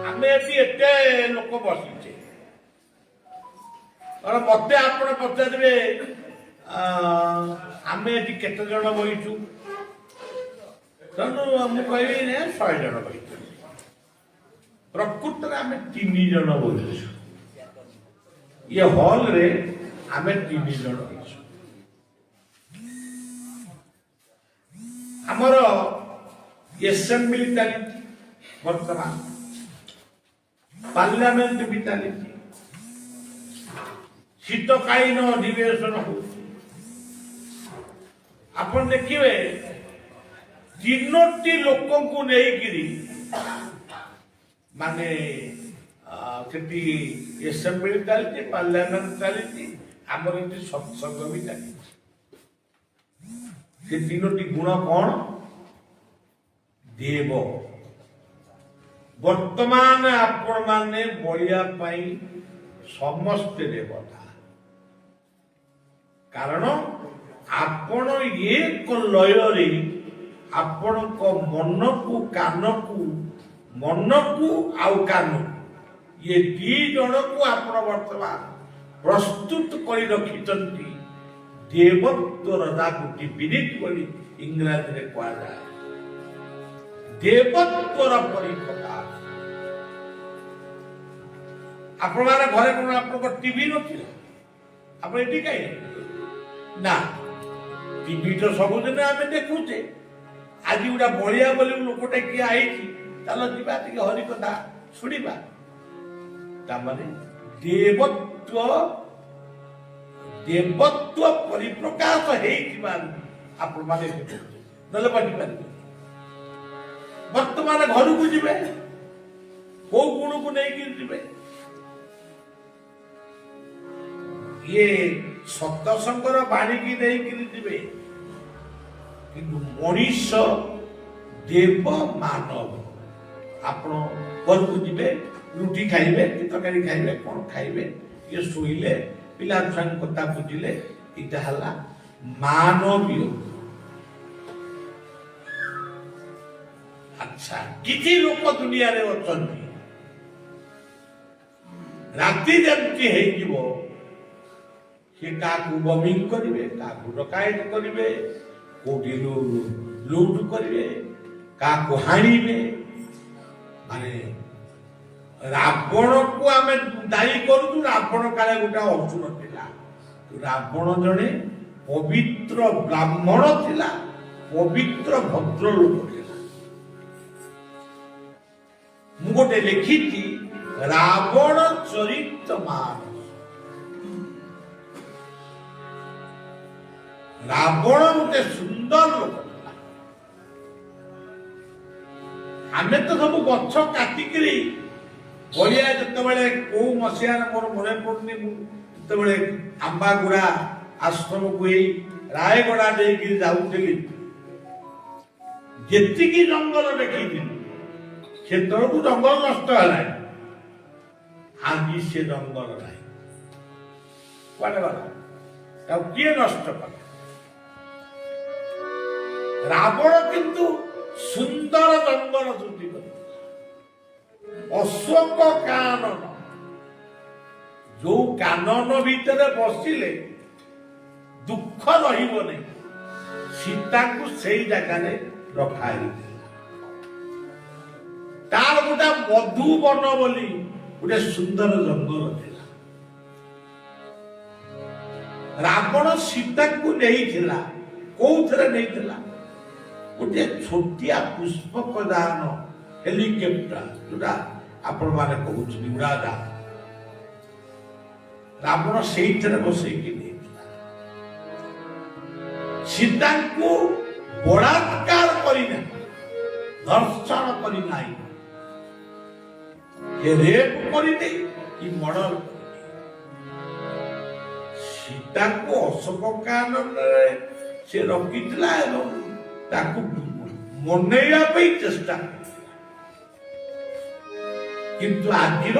ଆମେ ଏଠି ଏତେ ଲୋକ ବସିଛେ, ମତେ ଆପଣ ପଚାରିବେ ଆମେ ଏଠି କେତେ ଜଣ ବହିଛୁ? ତେଣୁ ମୁଁ କହିବି 100 ଜଣ ବହିଛୁ। ପ୍ରକୃତରେ ଆମେ 3 ଜଣ ବହିଛୁ। ଇଏ ହଲରେ ଆମେ 3 ଜଣ ବହିଛୁ। ଆମର ଏସେମ୍ବଲି ଚାଲିଛି ବର୍ତ୍ତମାନ, ପାର୍ଲାମେଣ୍ଟ ବି ଚାଲିଛି, ଶୀତକାଳୀନ ଅଧିବେଶନ ହଉଛି। ଆପଣ ଦେଖିବେ ତିନୋଟି ଲୋକଙ୍କୁ ନେଇକିରି ମାନେ ସେଠି ଏସେମ୍ବଲି ଚାଲିଛି, ପାର୍ଲାମେଣ୍ଟ ଚାଲିଛି, ଆମର ଏଠି ସତ୍ସଙ୍ଗ ବି ଚାଲିଛି। ସେ ତିନୋଟି ଗୁଣ କଣ? ଦେବ। ବର୍ତ୍ତମାନ ଆପଣ ମାନେ ବଳିବା ପାଇଁ ସମସ୍ତେ ଦେବତା, କାରଣ ଆପଣ ଏକ ଲୟରେ ଆପଣଙ୍କ ମନକୁ ଆଉ କାନକୁ ଇଏ ଦି ଜଣକୁ ଆପଣ ବର୍ତ୍ତମାନ ପ୍ରସ୍ତୁତ କରି ରଖିଛନ୍ତି ଦେବତ୍ୱର ତାକୁ ଡିଭିନିଟି ବୋଲି ଇଂରାଜୀରେ କୁହାଯାଏ। ଦେବତ୍ୱର ପରିପ୍ରକାଶ। ଆପଣମାନେ ଘରେ କଣ ଆପଣଙ୍କ ଟିଭି ନଥିଲା? ଆପଣ ଏଠି କାହିଁ ନା? ଟିଭି ତ ସବୁଦିନ ଆମେ ଦେଖୁଛେ। ଆଜି ଗୋଟେ ବଳିଆ ବୋଲି ଲୋକଟେ କିଏ ଆଇଛି, ଚାଲ ଯିବା ଟିକେ ହରିକଥା ଶୁଣିବା। ତାମାନେ ଦେବତ୍ୱ ପରିପ୍ରକାଶ ହେଇଥିବାରୁ ଆପଣମାନେ ନହେଲେ ବଞ୍ଚିପାରିବେ। ବର୍ତ୍ତମାନ ଘରକୁ ଯିବେ, କୋଉ ଗୁଣକୁ ନେଇକି ଯିବେ? ଇଏ ସତସଙ୍ଗର ବାଣୀକି ନେଇକିରି ଯିବେ, କିନ୍ତୁ ମଣିଷ ଦେବ ମାନବ। ଆପଣ ଘରକୁ ଯିବେ, ରୁଟି ଖାଇବେ କି ତରକାରୀ ଖାଇବେ, କଣ ଖାଇବେ, ଟିକେ ଶୋଇଲେ, ପିଲା ଛୁଆଙ୍କ କଥା ବୁଝିଲେ, ଏଇଟା ହେଲା ମାନବୀୟ। ଆଚ୍ଛା, କିଛି ଲୋକ ଦୁନିଆରେ ଅଛନ୍ତି, ରାତି ଯେମିତି ହେଇଯିବ ସେ କାହାକୁ ବମିଂ କରିବେ, କାହାକୁ ଡକାୟତ କରିବେ, କୋଉଠି ଲୁଟ କରିବେ, କାହାକୁ ହାଣିବେ। ମାନେ ରାବଣକୁ ଆମେ ଦାୟୀ କରୁଛୁ, ରାବଣ କାଳେ ଗୋଟେ ଅସୁର ଥିଲା। ରାବଣ ଜଣେ ପବିତ୍ର ବ୍ରାହ୍ମଣ ଥିଲା, ପବିତ୍ର ଭଦ୍ର ଲୋକ ଥିଲା। ମୁଁ ଗୋଟେ ଲେଖିଛି ରାବଣ ଚରିତ ମାନ। ରାବଣ ଗୋଟେ ସୁନ୍ଦର ଲୋକ ଥିଲା। ଆମେ ତ ସବୁ ଗଛ କାଟିକିରି ବଳିଆ ଯେତେବେଳେ କୋଉ ମସିହାରେ ମୋର ମନେ ପଡୁନି, ମୁଁ ଯେତେବେଳେ ଆମ୍ବାଗୁଡା ଆଶ୍ରମକୁ ଏଇ ରାୟଗଡା ଦେଇକି ଯାଉଥିଲି, ଯେତିକି ଜଙ୍ଗଲ ଦେଖିଥିଲି, ସେତେବେଳକୁ ଜଙ୍ଗଲ ନଷ୍ଟ ହେଲାଣି। ଆଜି ସେ ଜଙ୍ଗଲ ନାହିଁ, କୁଆଡେ ଗଲା? ତାକୁ କିଏ ନଷ୍ଟ କଲା? ରାବଣ କିନ୍ତୁ ସୁନ୍ଦର ଜଙ୍ଗଲ ସୃଷ୍ଟି କଲେ। ଅଶୋକ କାନନ, ଯୋଉ କାନନ ଭିତରେ ବସିଲେ ଦୁଃଖ ରହିବ ନାହିଁ, ସୀତାଙ୍କୁ ସେଇ ଜାଗାରେ ରଖାଯାଇଥିଲା। ତାର ଗୋଟେ ମଧୁବନ ବୋଲି ଗୋଟେ ସୁନ୍ଦର ଜଙ୍ଗଲ ଥିଲା। ରାବଣ ସୀତାଙ୍କୁ ନେଇଥିଲା, କୋଉଥିରେ ନେଇଥିଲା? ଗୋଟିଏ ଛୋଟିଆ ପୁଷ୍ପକ ଯାନ ହେଲିକପ୍ଟର, ଯୋଉଟା ଆପଣ ମାନେ କହୁଛନ୍ତି ଉଡାଜାହାଜ, ରାବଣ ସେଇଥିରେ ବସେଇକି ନେଇଥିଲା। ସୀତାଙ୍କୁ ବଳାତ୍କାର କରିନାହିଁ, ଧର୍ଷଣ କରିନାହିଁ, ରେପ କରିଦେଇ କି ମର୍ଡର କରିଦେଇ ସୀତାଙ୍କୁ ଅଶୋକ କାନନରେ ସେ ରଖିଥିଲା ଏବଂ ତାକୁ ମନେଇବା ପାଇଁ ଚେଷ୍ଟା କରିଥିଲା। କିନ୍ତୁ ଆଜିର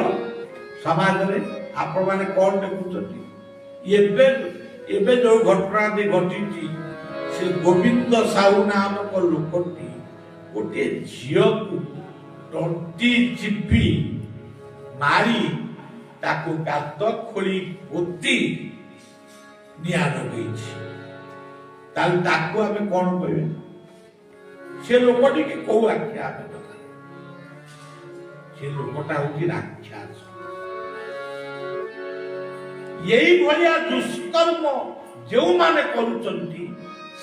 ସମାଜରେ ଆପଣମାନେ କଣ ଦେଖୁଛନ୍ତି? ଏବେ ଯୋଉ ଘଟଣାଟି ଘଟିଛି, ସେ ଗୋବିନ୍ଦ ସାହୁ ନାମକ ଲୋକଟି ଗୋଟିଏ ଝିଅକୁ ତଣ୍ଟି ଚିପି ମାରି ତାକୁ ଗାତ ଖୋଳି ପୋତି ନିଆଁ ଲଗେଇଛି। ତାହେଲେ ତାକୁ ଆମେ କଣ କହିବେ? ସେ ଲୋକଟିକି କୋଉ ଆଖ୍ୟା ଆମେ ଦେବା? ସେ ଲୋକଟା ହଉଛି ରାକ୍ଷସ। ଏଇଭଳିଆ ଦୁଷ୍କର୍ମ ଯେଉଁମାନେ କରୁଛନ୍ତି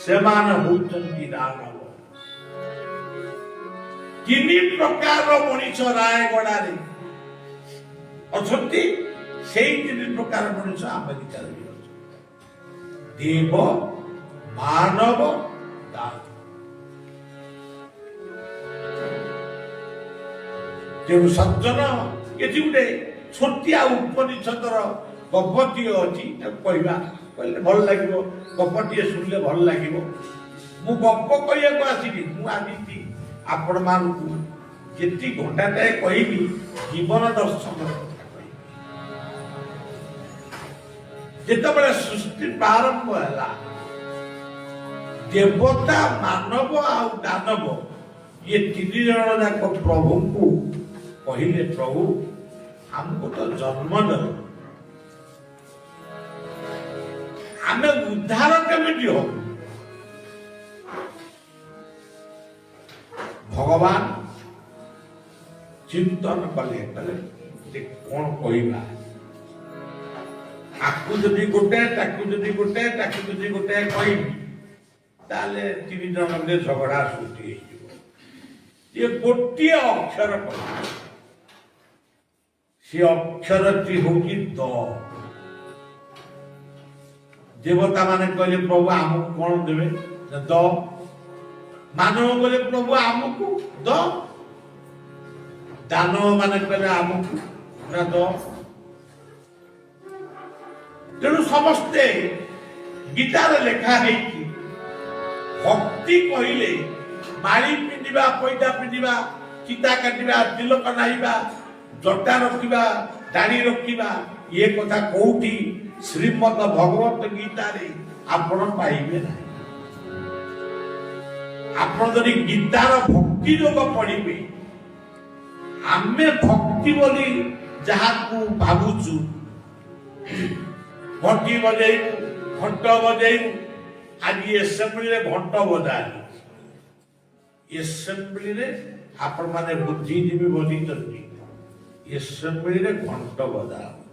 ସେମାନେ ହଉଛନ୍ତି ଦାନବ। ତିନି ପ୍ରକାରର ମଣିଷ ରାୟଗଡାରେ ଅଛନ୍ତି। ସେଇ ତିନି ପ୍ରକାର ମଣିଷ ଆମେରିକାରେ ବି ଅଛି। ଦେବ, ମାନବ, ଦାନବ। ତେଣୁ ସଜ୍ଜନ ଏଠି ଗୋଟେ ଛୋଟିଆ ଉପନିଷଦର ଗପଟିଏ ଅଛି, ତାକୁ କହିବା କହିଲେ ଭଲ ଲାଗିବ। ଗପଟିଏ ଶୁଣିଲେ ଭଲ ଲାଗିବ। ମୁଁ ଗପ କହିବାକୁ ଆସିବି, ମୁଁ ଆସିଛି ଆପଣମାନଙ୍କୁ ଯେତିକି ଘଣ୍ଟାଟାଏ କହିବି ଜୀବନ ଦର୍ଶନର କଥା କହିବି। ଯେତେବେଳେ ସୃଷ୍ଟି ପ୍ରାରମ୍ଭ ହେଲା, ଦେବତା, ମାନବ ଆଉ ଦାନବ ଇଏ ତିନି ଜଣ ଯାକ ପ୍ରଭୁଙ୍କୁ କହିଲେ, ପ୍ରଭୁ ଆମକୁ ତ ଜନ୍ମ ଦେଲ, ଆମେ ଉଦ୍ଧାର କେମିତି ହବୁ? ଭଗବାନ ଚିନ୍ତନ କଲେ, କଣ କହିବା? ଆକୁ ଯଦି ଗୋଟେ, ତାକୁ ଯଦି ଗୋଟେ, ତାକୁ ଯଦି ଗୋଟେ କହିବି, ତାହେଲେ ତିନି ଜଣ ମଧ୍ୟରେ ଝଗଡା ସୃଷ୍ଟି ହେଇଯିବ। ଇଏ ଗୋଟିଏ ଅକ୍ଷର କହିବେ, ସେ ଅକ୍ଷରଟି ହଉଛି ଦ। ଦେବତା ମାନେ କହିଲେ ପ୍ରଭୁ ଆମକୁ କଣ ଦେବେ? ଦ। ମାନବ କହିଲେ ପ୍ରଭୁ ଆମକୁ ଦ। ଦାନବ ମାନେ କହିଲେ ଆମକୁ ନା ଦ। ତେଣୁ ସମସ୍ତେ ଗୀତାରେ ଲେଖା ହେଇଛି, ଭକ୍ତି କହିଲେ ମାଳି ପିନ୍ଧିବା, ପଇତା ପିନ୍ଧିବା, ଚିତା କାଟିବା, ତିଲକ ନାହିବା, ଜଟା ରଖିବା, ଦାଢ଼ି ରଖିବା, ଇଏ କଥା କୋଉଠି ଶ୍ରୀମଦ ଭଗବତ ଗୀତାରେ ଆପଣ ପାଇବେ ନାହିଁ। ଆପଣ ଯଦି ଗୀତାର ଭକ୍ତି ଯୋଗ ପଢିବେ, ଆମେ ଭକ୍ତି ବୋଲି ଯାହାକୁ ଭାବୁଛୁ, ଘଣ୍ଟି ବଜେଇବୁ, ଘଣ୍ଟ ବଜେଇବୁ, ଆଜି ଏସେମ୍ବଲିରେ ଘଣ୍ଟ ବଜା ହେଇଛି। ଏସେମ୍ବଲିରେ ଆପଣ ମାନେ ବୁଦ୍ଧିଜୀବୀ ବଜିଛନ୍ତି, ଏସେମ୍ବଲିରେ ଘଣ୍ଟ ବଜା ହଉଛି।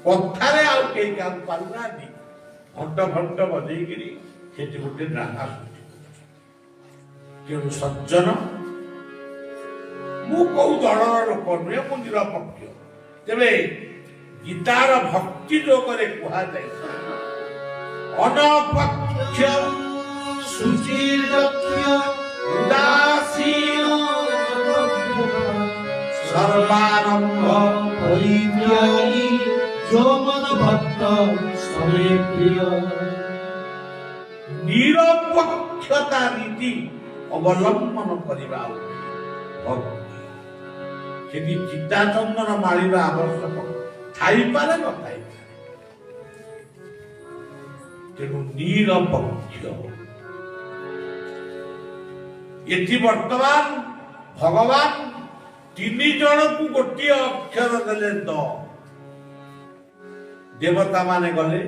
କଥାରେ ଆଉ କେହି କାହାକୁ ପାରୁନାହାନ୍ତି, ଘଣ୍ଟ ଘଣ୍ଟ ବଜେଇକିରି ସେଠି ଗୋଟେ ଡ୍ରାମା ସୃଷ୍ଟି କରୁଛି। ତେଣୁ ସଜ୍ଜନ, ମୁଁ କୋଉ ଦଳର ଲୋକ ନୁହେଁ, ମୁଁ ନିରପେକ୍ଷ। ତେବେ ଗୀତାର ଭକ୍ତି ଯୋଗରେ କୁହାଯାଏ, ଅନପକ୍ଷ ସୁଚିର୍ଦକ୍ଷ ଉଦାସୀନ সর্বারম্ভ পরিত্যাগী যো মদ ভক্ত সবে প্রিয়। নিরপেক্ষতা নীতি অবলম্বন କରିବା ଭକ୍ତି। ସେଠି ଚିତା ଚନ୍ଦନ ମାଳିବା ଆବଶ୍ୟକ ଥାଇପାରେ ନଥାଇପାରେ। ତେଣୁ ନିରପେକ୍ଷ। ଏଠି ବର୍ତ୍ତମାନ ଭଗବାନ ତିନି ଜଣକୁ ଗୋଟିଏ ଅକ୍ଷର ଦେଲେ ଦ। ଦେବତା ମାନେ ଗଲେ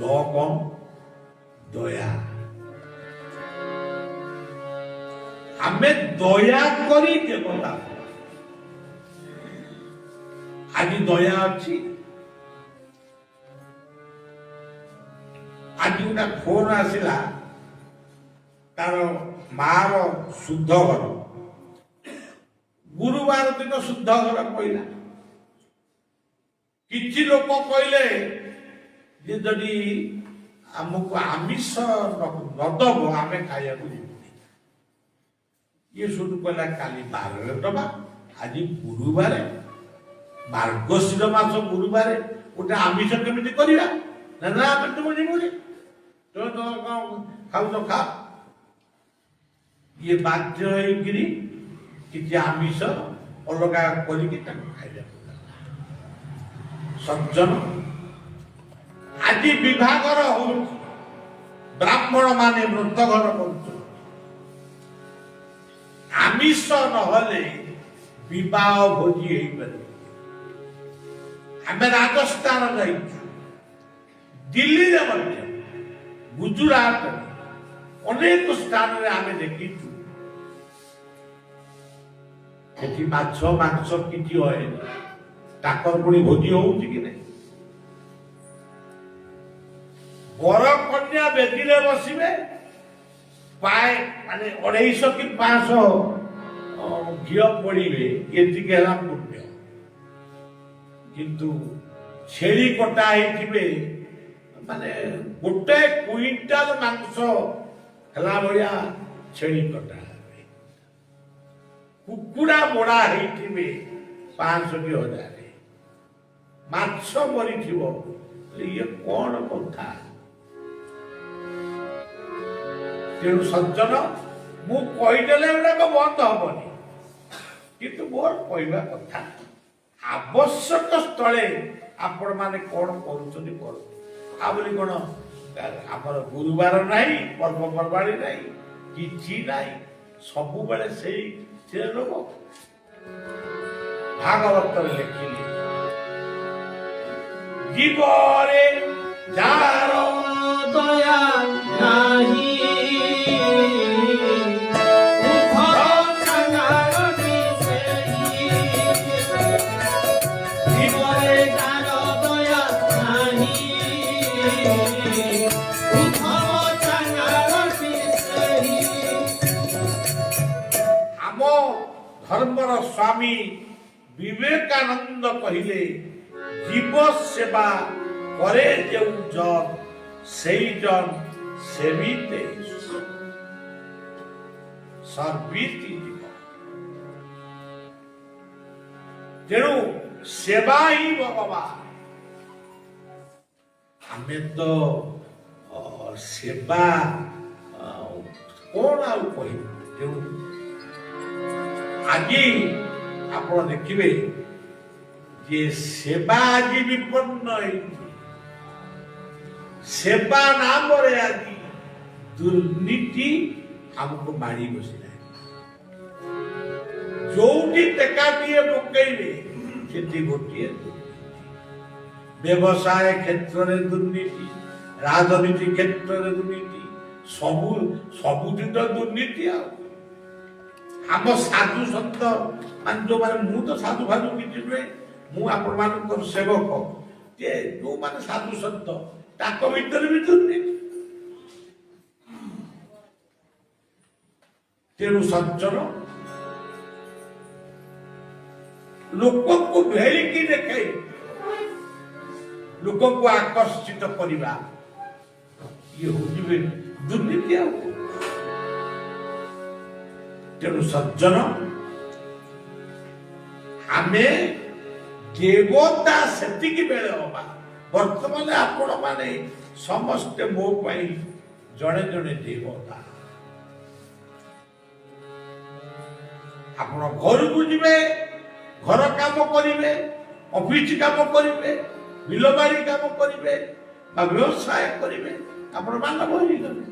ଦ କଣ? ଦୟା। ଆମେ ଦୟା କରି ଦେବତା। ଆଜି ଦୟା ଅଛି? ଆଜି ଗୋଟେ ଫୋନ ଆସିଲା, ତାର ମାର ଶୁଦ୍ଧ ଘର, ଗୁରୁବାର ଦିନ ଶୁଦ୍ଧ ଘର କହିଲା। କିଛି ଲୋକ କହିଲେ ଯେ ଯଦି ଆମକୁ ଆମିଷ ନଦବ ଆମେ ଖାଇବାକୁ ଯିବୁନି। ଇଏ ଶୁଣୁ କହିଲା କାଲି ବାରରେ ଦବା, ଆଜି ଗୁରୁବାର, ମାର୍ଗଶୀର ମାସ ଗୁରୁବାର ଗୋଟେ ଆମିଷ କେମିତି କରିବା? ନା ନା ଆମେ ତୁମ ଯିବୁନି, ତମେ କଣ ଖାଉଛ ଖା। ଇଏ ବାଧ୍ୟ ହେଇକିରି କିଛି ଆମିଷ ଅଲଗା କରିକି ତାକୁ ଖାଇବାକୁ। ସଜ୍ଜନ, ଆଜି ବିଭାଘର ହଉଛି, ବ୍ରାହ୍ମଣ ମାନେ ବ୍ରତ ଘର କରୁଛନ୍ତି। ଆମିଷ ନହେଲେ ବିବାହ ଭୋଜି ହେଇପାରିବ। ଆମେ ରାଜସ୍ଥାନ ଯାଇଛୁ, ଦିଲ୍ଲୀରେ ମଧ୍ୟ, ଗୁଜୁରାଟରେ, ଅନେକ ସ୍ଥାନରେ ଆମେ ଦେଖିଛୁ ସେଠି ମାଛ ମାଂସ କିଛି ହଏନି। ତାଙ୍କର ପୁଣି ଭୋଜି ହଉଛି କି ନାହିଁ? ବର କନ୍ୟା ବେଦିରେ ବସିବେ, ମାନେ 250 କି 500 ଘିଅ ପଡିବେ, ଏତିକି ହେଲା ପୁଣ୍ୟ। କିନ୍ତୁ ଛେଳି କଟା ହେଇଥିବେ ମାନେ ଗୋଟେ କୁଇଣ୍ଟାଲ ମାଂସ ହେଲା ଭଳିଆ ଛେଳି କଟା ହେବେ, କୁକୁଡ଼ା ମୋଡ଼ା ହେଇଥିବେ 500 କି 1000, ମାଛ ମରିଥିବ। ଇଏ କଣ କଥା? ତେଣୁ ସଜ୍ଜନ, ମୁଁ କହିଦେଲେ ଏଗୁଡାକ ବନ୍ଦ ହବନି, କିନ୍ତୁ ମୋର କହିବା କଥା ଆବଶ୍ୟକ ସ୍ଥଳେ ଆପଣ ମାନେ କଣ କରୁଛନ୍ତି କରନ୍ତୁ। ଆଉ ବୋଲି କଣ ଆମର ଗୁରୁବାର ନାହିଁ, ପର୍ବପର୍ବାଣି ନାହିଁ, କିଛି ନାହିଁ, ସବୁବେଳେ ସେଇ ଲୋକ। ଭାଗବତରେ ଲେଖିଲେ ଜୀବରେ ଯାହାର ଦୟା ନାହିଁ ଧର୍ମର ସ୍ୱାମୀ ବିବେକାନନ୍ଦ କହିଲେ, ଜୀବ ସେବା করে যেউ জন সেই জন সেবিতে সর্বিতি জীব। তেণু সেবা হি ভগবান। ଆମେ ତ ସେବା କଣ ଆଉ କହିବୁ। ତେଣୁ ଆଜି ଆପଣ ଦେଖିବେ ଯେ ସେବା ଆଜି ବିପନ୍ନ ହେଇଛି। ସେବା ନାମରେ ଆଜି ଦୁର୍ନୀତି ଆମକୁ ମାଡ଼ି ବସିଲାଣି। ଯୋଉଠି ଟେକାଟିଏ ପକେଇବେ ସେଠି ଗୋଟିଏ ବ୍ୟବସାୟ କ୍ଷେତ୍ରରେ ଦୁର୍ନୀତି, ରାଜନୀତି କ୍ଷେତ୍ରରେ ଦୁର୍ନୀତି, ସବୁଠି ତ ଦୁର୍ନୀତି। ଆଉ ଆମ ସାଧୁ ସନ୍ଥ ମାନେ ଯୋଉମାନେ, ମୁଁ ତ ସାଧୁ ଫାଧୁ କିଛି ନୁହେଁ, ମୁଁ ଆପଣମାନଙ୍କର ସେବକ, ଯେ ଯୋଉମାନେ ସାଧୁ ସନ୍ଥ ତାଙ୍କ ଭିତରେ ବି ଦୁର୍ନୀତି। ତେଣୁ ସଜ୍ଜନ, ଲୋକଙ୍କୁ ଭେଳିକି ଦେଖାଇ ଲୋକଙ୍କୁ ଆକର୍ଷିତ କରିବା, ଇଏ ହଉଛି ଦୁର୍ନୀତି। ଆଉ ତେଣୁ ସଜ୍ଜନ, ଆମେ ଦେବତା ସେତିକି ବେଳେ ହବା। ବର୍ତ୍ତମାନ ଆପଣ ମାନେ ସମସ୍ତେ ମୋ ପାଇଁ ଜଣେ ଜଣେ ଦେବତା। ଆପଣ ଘରକୁ ଯିବେ, ଘର କାମ କରିବେ, ଅଫିସ କାମ କରିବେ, ବିଲବାଡ଼ି କାମ କରିବେ ବା ବ୍ୟବସାୟ କରିବେ, ଆପଣ ମାନବ ହେଇଗଲେ।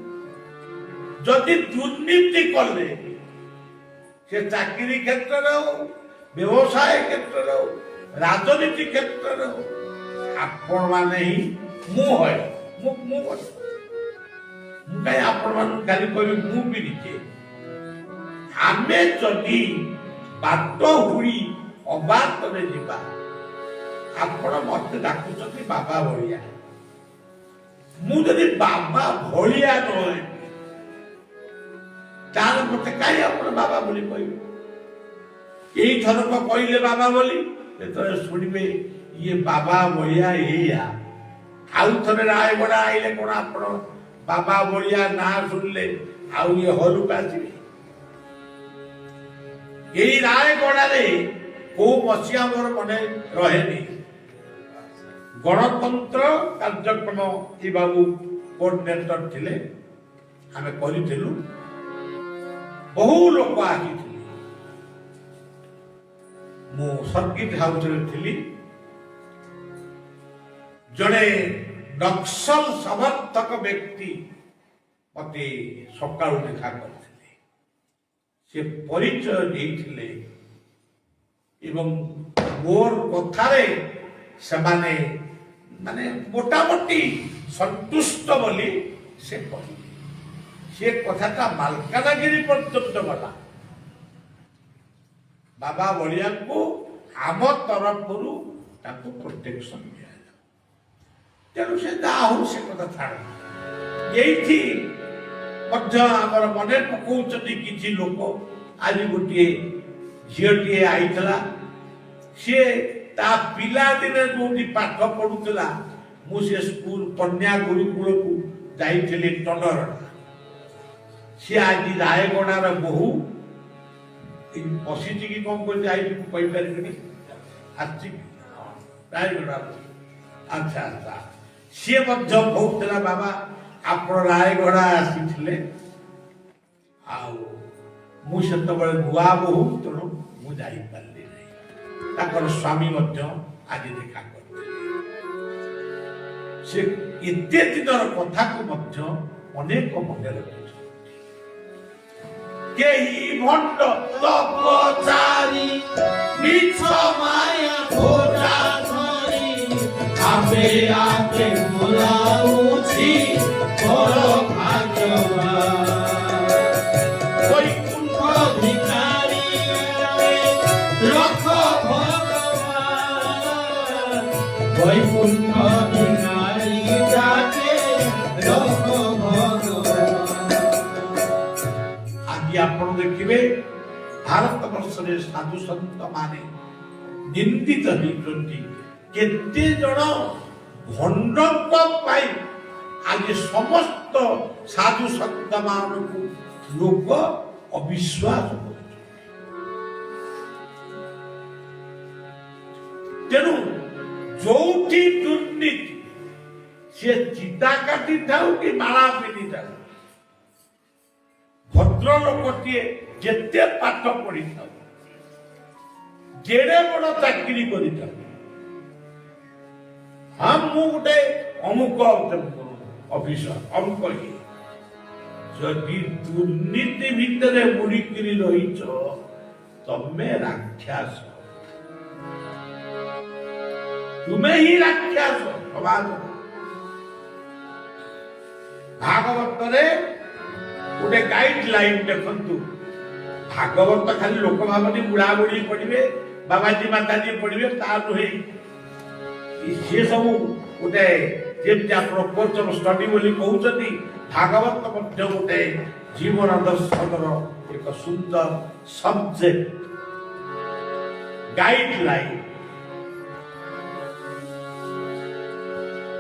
ଯଦି ଦୁର୍ନୀତି କଲେ, ସେ ଚାକିରି କ୍ଷେତ୍ରରେ ହଉ, ବ୍ୟବସାୟ କ୍ଷେତ୍ରରେ ହଉ, ରାଜନୀତି କ୍ଷେତ୍ରରେ ହଉ, ଆପଣ ମାନେ ହିଁ ମୁଁ ହଏ। ମୁଁ କାହିଁ ଆପଣ ମାନଙ୍କୁ ଖାଲି କହିବି ମୁଁ ବି ନିଜେ। ଆମେ ଯଦି ବାଟ ହୁଡ଼ି ଅବାଟରେ ଯିବା, ଆପଣ ମତେ ଡାକୁଛନ୍ତି ବାବା ଭଳିଆ, ମୁଁ ଯଦି ବାବା ଭଳିଆ ନୁହେଁ, ତାହେଲେ ମତେ କାହିଁ ଆପଣ ବାବା ବୋଲି କହିବେ। ଏଇଥରକ କହିଲେ ବାବା ବୋଲି, ଯେତେବେଳେ ଶୁଣିବେ ଇଏ ବାବା ଭଳିଆ ଏଇଆ, ଆଉ ଥରେ ରାୟଗଡ଼ା ଆଇଲେ କଣ ଆପଣ ବାବା ଭଳିଆ ନାଁ ଶୁଣିଲେ ଆଉ ଇଏ ହଲୁକୁ ଆସିବେ। ଏଇ ରାୟଗଡ଼ାରେ କୋଉ ମସିହା ମୋର ମନେ ରହେନି, ଗଣତନ୍ତ୍ର କାର୍ଯ୍ୟକ୍ରମ ଏ ବାବୁ କୋଅର୍ଡିନେଟର ଥିଲେ, ଆମେ କରିଥିଲୁ, ବହୁ ଲୋକ ଆସିଥିଲେ। ମୁଁ ସର୍କିଟ ହାଉସରେ ଥିଲି। ଜଣେ ନକ୍ସଲ ସମର୍ଥକ ବ୍ୟକ୍ତି ମତେ ସକାଳୁ ଦେଖା କରିଥିଲେ। ସେ ପରିଚୟ ଦେଇଥିଲେ ଏବଂ ମୋର କଥାରେ ସେମାନେ ମାନେ ମୋଟାମୋଟି ସନ୍ତୁଷ୍ଟ ବୋଲି ସେ କହିଲେ। ସେ କଥାଟା ମାଲକାନଗିରି ପର୍ଯ୍ୟନ୍ତ ଗଲା। ବାବା ବଳିଆଙ୍କୁ ଆମ ତରଫରୁ ତାଙ୍କୁ ପ୍ରୋଟେକ୍ସନ ଦିଆଯାଉ। ତେଣୁ ସେ ଯାହା ହଉ, ସେ କଥା ଛାଡ଼। ଏଇଠି ମଧ୍ୟ ଆମର ମନେ ପକାଉଛନ୍ତି କିଛି ଲୋକ। ଆଜି ଗୋଟିଏ ଝିଅଟିଏ ଆଇଥିଲା, ସିଏ ତା ପିଲା ଦିନେ ଯୋଉଠି ପାଠ ପଢୁଥିଲା ମୁଁ ସେ ସ୍କୁଲ କନ୍ୟା ଗୁରୁକୁଳକୁ ଯାଇଥିଲି ଟଣ୍ଡର। ସେ ଆଜି ରାୟଗଡ଼ାର ବୋହୂ ବସିଛି କି କଣ କରି ଯାଇକି କହିପାରିବିନି, ଆସିଛି ରାୟଗଡ଼ା। ଆଚ୍ଛା ଆଚ୍ଛା, ସିଏ ମଧ୍ୟ କହୁଥିଲା ବାବା ଆପଣ ରାୟଗଡ଼ା ଆସିଥିଲେ, ଆଉ ମୁଁ ସେତେବେଳେ ନୂଆ ବୋହୂ, ତେଣୁ ମୁଁ ଯାଇପାରିଲି ନାହିଁ। ତାଙ୍କର ସ୍ୱାମୀ ମଧ୍ୟ ଆଜି ଦେଖା କରିଥିଲେ। ସେ ଏତେ ଦିନର କଥାକୁ ମଧ୍ୟ ଅନେକ ମନେ ରଖିଛନ୍ତି। କେହି ଭଣ୍ଡ ତପଚାରୀ ମିଛ ମାୟା ଭୋଜା ଧରି ଆପେ ଆପେ ବୋଲାଉଛି ବଡ଼ ଭାଗ୍ୟବାନ। ବୈକୁଣ୍ଠ ଭିକାରୀ ରଖ ଭଗବାନ, ବୈକୁଣ୍ଠ ଭିକାରୀ ଯାକେ ରଖ ଭଗବାନ। ଆଜି ଆପଣ ଦେଖିବେ ଭାରତ ବର୍ଷରେ ସାଧୁ ସନ୍ଥ ମାନେ ନିନ୍ଦିତ ହେଇଛନ୍ତି। କେତେ ଜଣ ଭଣ୍ଡଙ୍କ ପାଇଁ ଆଜି ସମସ୍ତ ସାଧୁ ସନ୍ଥ ମାନଙ୍କୁ ଲୋକ ଅବିଶ୍ୱାସ କରୁଛନ୍ତି। ତେଣୁ ଯୋଉଠି ଦୁର୍ନୀତି, ସେ ଚିତା କାଟିଥାଉ କି ମାଳା ପିନ୍ଧିଥାଉ, ଭଦ୍ର ଲୋକଟିଏ ଯେତେ ପାଠ ପଢିଥାଉ, ଯେଡ଼େ ବଡ଼ ଚାକିରି କରିଥାଉ, ହଁ ମୁଁ ଗୋଟେ ଅମୁକ ଅଫିସର ଅମୁକ, ଯଦି ଦୁର୍ନୀତି ଭିତରେ ବୁଡ଼ିକିରି ରହିଛ ତମେ ରାକ୍ଷସ, ତୁମେ ହିଁ ରାକ୍ଷସ ସମାଜ। ଭାଗବତରେ ଗୋଟେ ଗାଇଡ ଲାଇନ ଦେଖନ୍ତୁ। ଭାଗବତ ଖାଲି ଲୋକ ଭାବନ୍ତି ବୁଢା ବୁଢୀ ପଢିବେ, ବାବାଜୀ ମାତାଜୀ ପଢିବେ, ତା ନୁହେଁ। ସେ ସବୁ ଗୋଟେ ଯେମିତି ଆପଣ କୋର୍ସ ଅଫ ଷ୍ଟଡି ବୋଲି କହୁଛନ୍ତି, ଭାଗବତ ମଧ୍ୟ ଗୋଟେ ଜୀବନ ଦର୍ଶନର ଏକ ସୁନ୍ଦର ସବଜେକ୍ଟ, ଗାଇଡ ଲାଇନ।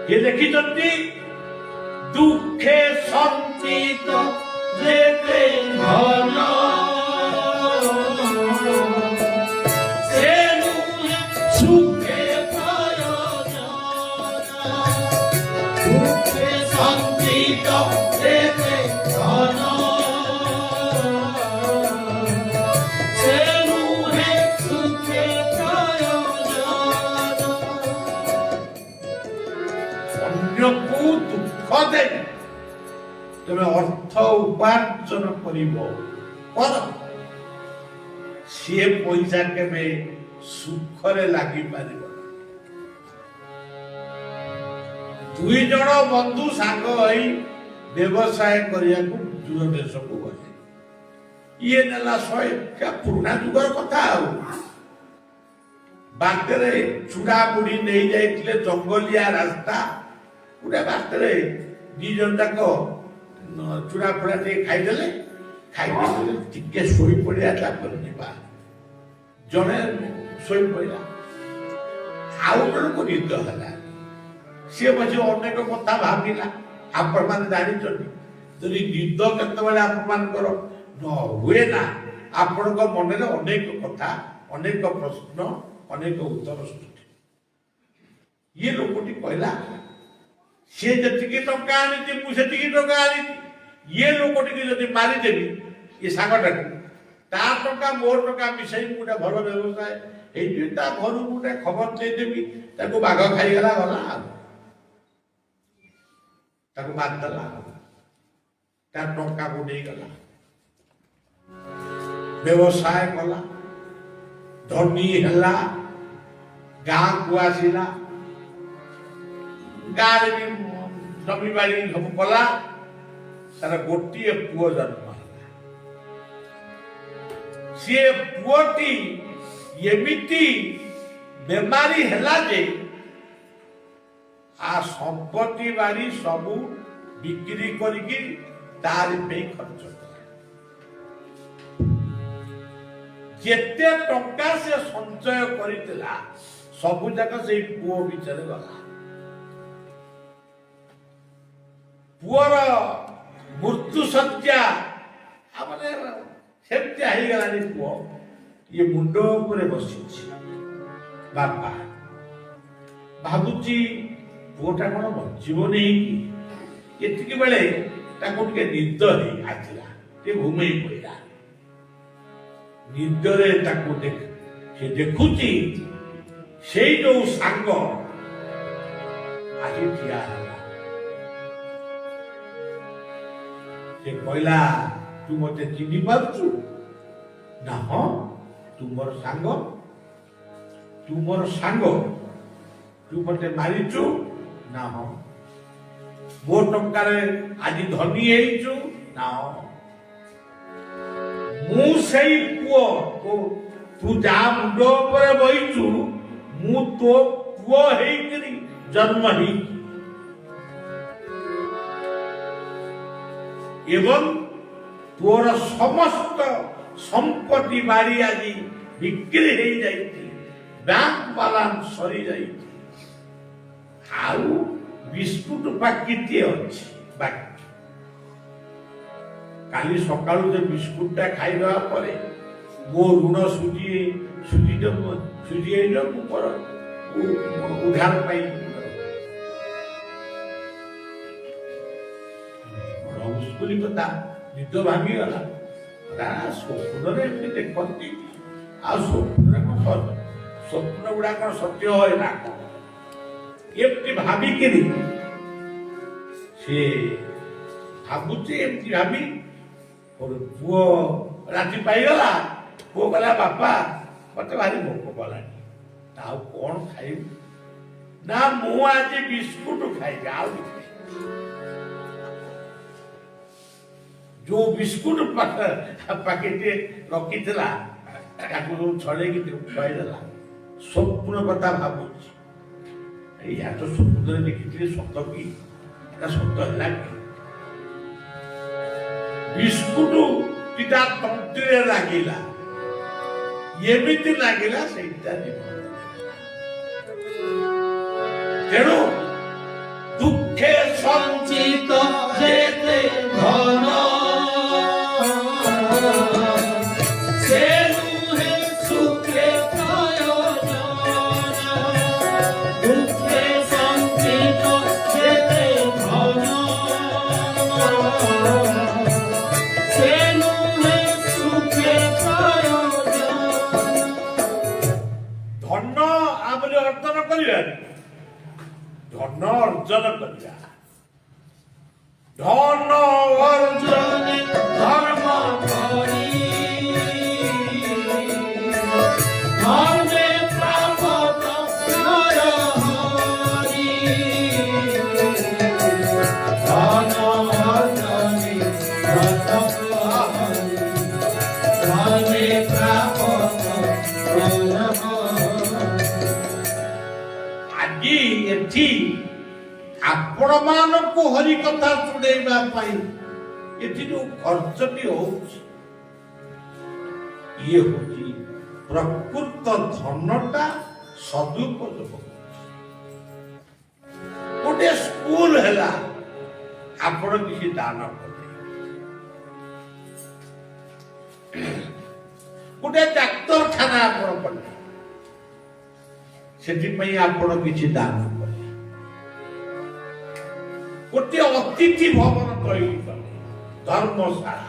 ଇଏ ଲେଖିଛନ୍ତି ଦୁଃଖେ ସଞ୍ଚିତ ଯେତେ ଧନ ସେ ନୁହେଁ ସୁଖେ ପ୍ରୟୋଜନ, ଦୁଃଖେ ସଞ୍ଚିତ ଯେତେ ଧନ ସେ ନୁହେଁ ସୁଖେ ପ୍ରୟୋଜନ। ଅନ୍ୟକୁ ଦୁଃଖ ଦେଇ ତମେ ଅର୍ଥ ଉପାର୍ଜନ କରିବ, କର, ସିଏ ପଇସା କେବେ ସୁଖରେ ଲାଗିପାରିବ। ଦୁଇ ଜଣ ବନ୍ଧୁ ସାଙ୍ଗ ହୋଇ ବ୍ୟବସାୟ କରିବାକୁ ଦୂର ଦେଶକୁ ଗଲେ। ଇଏ ନେଲା 100, ପୁରୁଣା ଯୁଗର କଥା। ଆଉ ବାଟରେ ଚୁଡ଼ା ମୁଢି ନେଇ ଯାଇଥିଲେ, ଜଙ୍ଗଲିଆ ରାସ୍ତା, ଗୋଟେ ବାଟରେ ଦି ଜଣ ଯାକ ଚୁଡ଼ା ଫୁଡ଼ା ଟିକେ ଖାଇଦେଲେ, ଖାଇଦେଲେ ଟିକେ ଶୋଇ ପଡିଲା, ତାପରେ ଯିବା। ଜଣେ ଶୋଇ ପଡିଲା, ଆଉ ଜଣକୁ ନିଦ ହେଲା। ସିଏ ମଧ୍ୟ ଅନେକ କଥା ଭାବିଲା। ଆପଣ ମାନେ ଜାଣିଛନ୍ତି, ଯଦି ନିଦ କେତେବେଳେ ଆପଣ ମାନଙ୍କର ନ ହୁଏ ନା, ଆପଣଙ୍କ ମନରେ ଅନେକ କଥା, ଅନେକ ପ୍ରଶ୍ନ, ଅନେକ ଉତ୍ତର ସୃଷ୍ଟି। ଇଏ ଲୋକଟି କହିଲା, ସିଏ ଯେତିକି ଟଙ୍କା ଆଣିଛି ମୁଁ ସେତିକି ଟଙ୍କା ଆଣିଛି, ଇଏ ଲୋକଟିକି ଯଦି ମାରିଦେବି, ଏ ସାଙ୍ଗଟାକୁ, ତା ଟଙ୍କା ମୋର ଟଙ୍କା ମିଶାଇ ମୁଁ ଗୋଟେ ଭଲ ବ୍ୟବସାୟ ହେଇଯିବି, ତା ଘରକୁ ଗୋଟେ ଖବର ଦେଇଦେବି, ତାକୁ ବାଘ ଖାଇଗଲା, ଗଲା ଆଉ, ତାକୁ ମାରିଦେଲା, ତା ଟଙ୍କାକୁ ନେଇଗଲା, ବ୍ୟବସାୟ କଲା, ଧନୀ ହେଲା, ଗାଁକୁ ଆସିଲା, ଗାଁରେ ବି ଜମିବାଡ଼ି ସବୁ କଲା, ତାର ଗୋଟିଏ ପୁଅ ଜନ୍ମ ହେଲା। ସିଏ ପୁଅଟି ଏମିତି ବେମାରୀ ହେଲା ଯେ ଆ ସମ୍ପତ୍ତି ବାଡ଼ି ସବୁ ବିକ୍ରି କରିକି ତାରି ପାଇଁ ଖର୍ଚ୍ଚ କଲା। ଯେତେ ଟଙ୍କା ସେ ସଞ୍ଚୟ କରିଥିଲା ସବୁ ଯାକ ସେଇ ପୁଅ ଭିତରେ ଗଲା। ପୁଅର ମୃତ୍ୟୁ ଶଯ୍ୟା ମାନେ ସେମିତିଆ ହେଇଗଲାଣି। ପୁଅ ଇଏ ମୁଣ୍ଡ ଉପରେ ବସିଛି। ବାପା ଭାବୁଛି ପୁଅଟା କ'ଣ ବଞ୍ଚିବନି କି? ଏତିକି ବେଳେ ତାକୁ ଟିକେ ନିଦ ହେଇ ଆସିଲା, ଟିକେ ଘୁମେଇ ପଡ଼ିଲା। ନିଦରେ ତାକୁ ସେ ଦେଖୁଛି ସେଇ ଯୋଉ ସାଙ୍ଗ ଆଜି ଠିଆ ହେଲା। ସେ କହିଲା, ତୁ ମତେ ଚିହ୍ନି ପାରୁଛୁ ନା? ହଁ, ତୁ ମୋର ସାଙ୍ଗ, ତୁ ମୋର ସାଙ୍ଗ, ତୁ ମତେ ମାରିଛୁ ନା? ହଁ, ମୋ ଟଙ୍କାରେ ଆଜି ଧନୀ ହେଇଛୁ ନା? ହଁ, ମୁଁ ସେଇ ପୁଅ, ତୁ ଯାହା ମୁଣ୍ଡ ଉପରେ ବଇଛୁ, ମୁଁ ତୋ ପୁଅ ହେଇକିରି ଜନ୍ମ ହେଇଛି ଏବଂ ତୋର ସମସ୍ତ ସମ୍ପତ୍ତି ବାଡ଼ି ଆଜି ବିକ୍ରି ହେଇଯାଇଛି, ବ୍ୟାଙ୍କ ବାଲାନ୍ସ ସରିଯାଇଛି, ଆଉ ବିସ୍କୁଟ ପାକିଟିଏ ଅଛି ବାକି। କାଲି ସକାଳୁ ଯେ ବିସ୍କୁଟଟା ଖାଇଦେବା ପରେ ମୋ ଋଣ ସୁଝିହେଇଯିବ, ମୁଁ ମୋର ଉଦ୍ଧାର ପାଇବି। ମୁସ୍କୁଲି କଥା, ନିଦ ଭାଙ୍ଗିଗଲା। ସ୍ୱପ୍ନରେ ଏମିତି ଦେଖନ୍ତି, ଆଉ ସ୍ୱପ୍ନ ଗୁଡା କ'ଣ ସତ୍ୟ ହୁଏ ନା କ'ଣ? ଏମିତି ଭାବିକିରି ସେ ଭାବୁଛି, ଏମିତି ଭାବି ପୁଅ ରାତି ପାଇଗଲା। ପୁଅ କହିଲା, ବାପା ମତେ ଭାରି ଭୋକ କଲାଣି, ଆଉ କ'ଣ ଖାଇବୁ? ନା, ମୁଁ ଆଜି ବିସ୍କୁଟ ଖାଇବି, ଆଉ କିଛି। ଯୋଉ ବିସ୍କୁଟ ପାକେଟ ରଖିଥିଲା ତାକୁ ଛଡେଇକି ଖୁଆଇଦେଲା। ସ୍ୱପ୍ନ କଥା ଭାବୁଛି, ଏଇଆ ତ ସ୍ୱପ୍ନରେ ଦେଖିଥିଲି, ସତ କି? এটা ସତ ହେଲା କି? ବିସ୍କୁଟ ପିତା ତଣ୍ଟିରେ ଲାଗିଲା, ଏମିତି ଲାଗିଲା ସେଇଟା ତେଣୁ ଦୁଃଖେ সঞ্চিত যেতে ধন সে নুহে সুখে প্রয়োজন। দুঃখে সঞ্চিত যেতে ধন সে নুহে সুখে প্রয়োজন। ধন্য ଆମେ ଅର୍ଜନ କରିବାନି, ଧନ ଅର୍ଜନ କରିବା। ধন অর্জনে ধর্ম করি ধর্মে প্রাপত নরহরি। ধন অর্জনে ব্রত করি ধর্মে প্রাপত নরহরি। ଆଜି ଏଠି ଆପଣମାନଙ୍କୁ ହରି କଥା ଶୁଣେଇବା ପାଇଁ ଏଠି ଯୋଉ ଖର୍ଚ୍ଚଟି ହଉଛି, ଇଏ ହଉଛି ପ୍ରକୃତ ଧନଟା ସଦୁପଯୋଗ। ଗୋଟେ ସ୍କୁଲ ହେଲା, ଆପଣ କିଛି ଦାନ କଲେ। ଗୋଟେ ଡାକ୍ତରଖାନା ଆପଣ କଲେ, ସେଥିପାଇଁ ଆପଣ କିଛି ଦାନ କଲେ। ଗୋଟିଏ ଅତିଥି ଭବନ ତୈରି କଲେ, ଧର୍ମଶାଳା।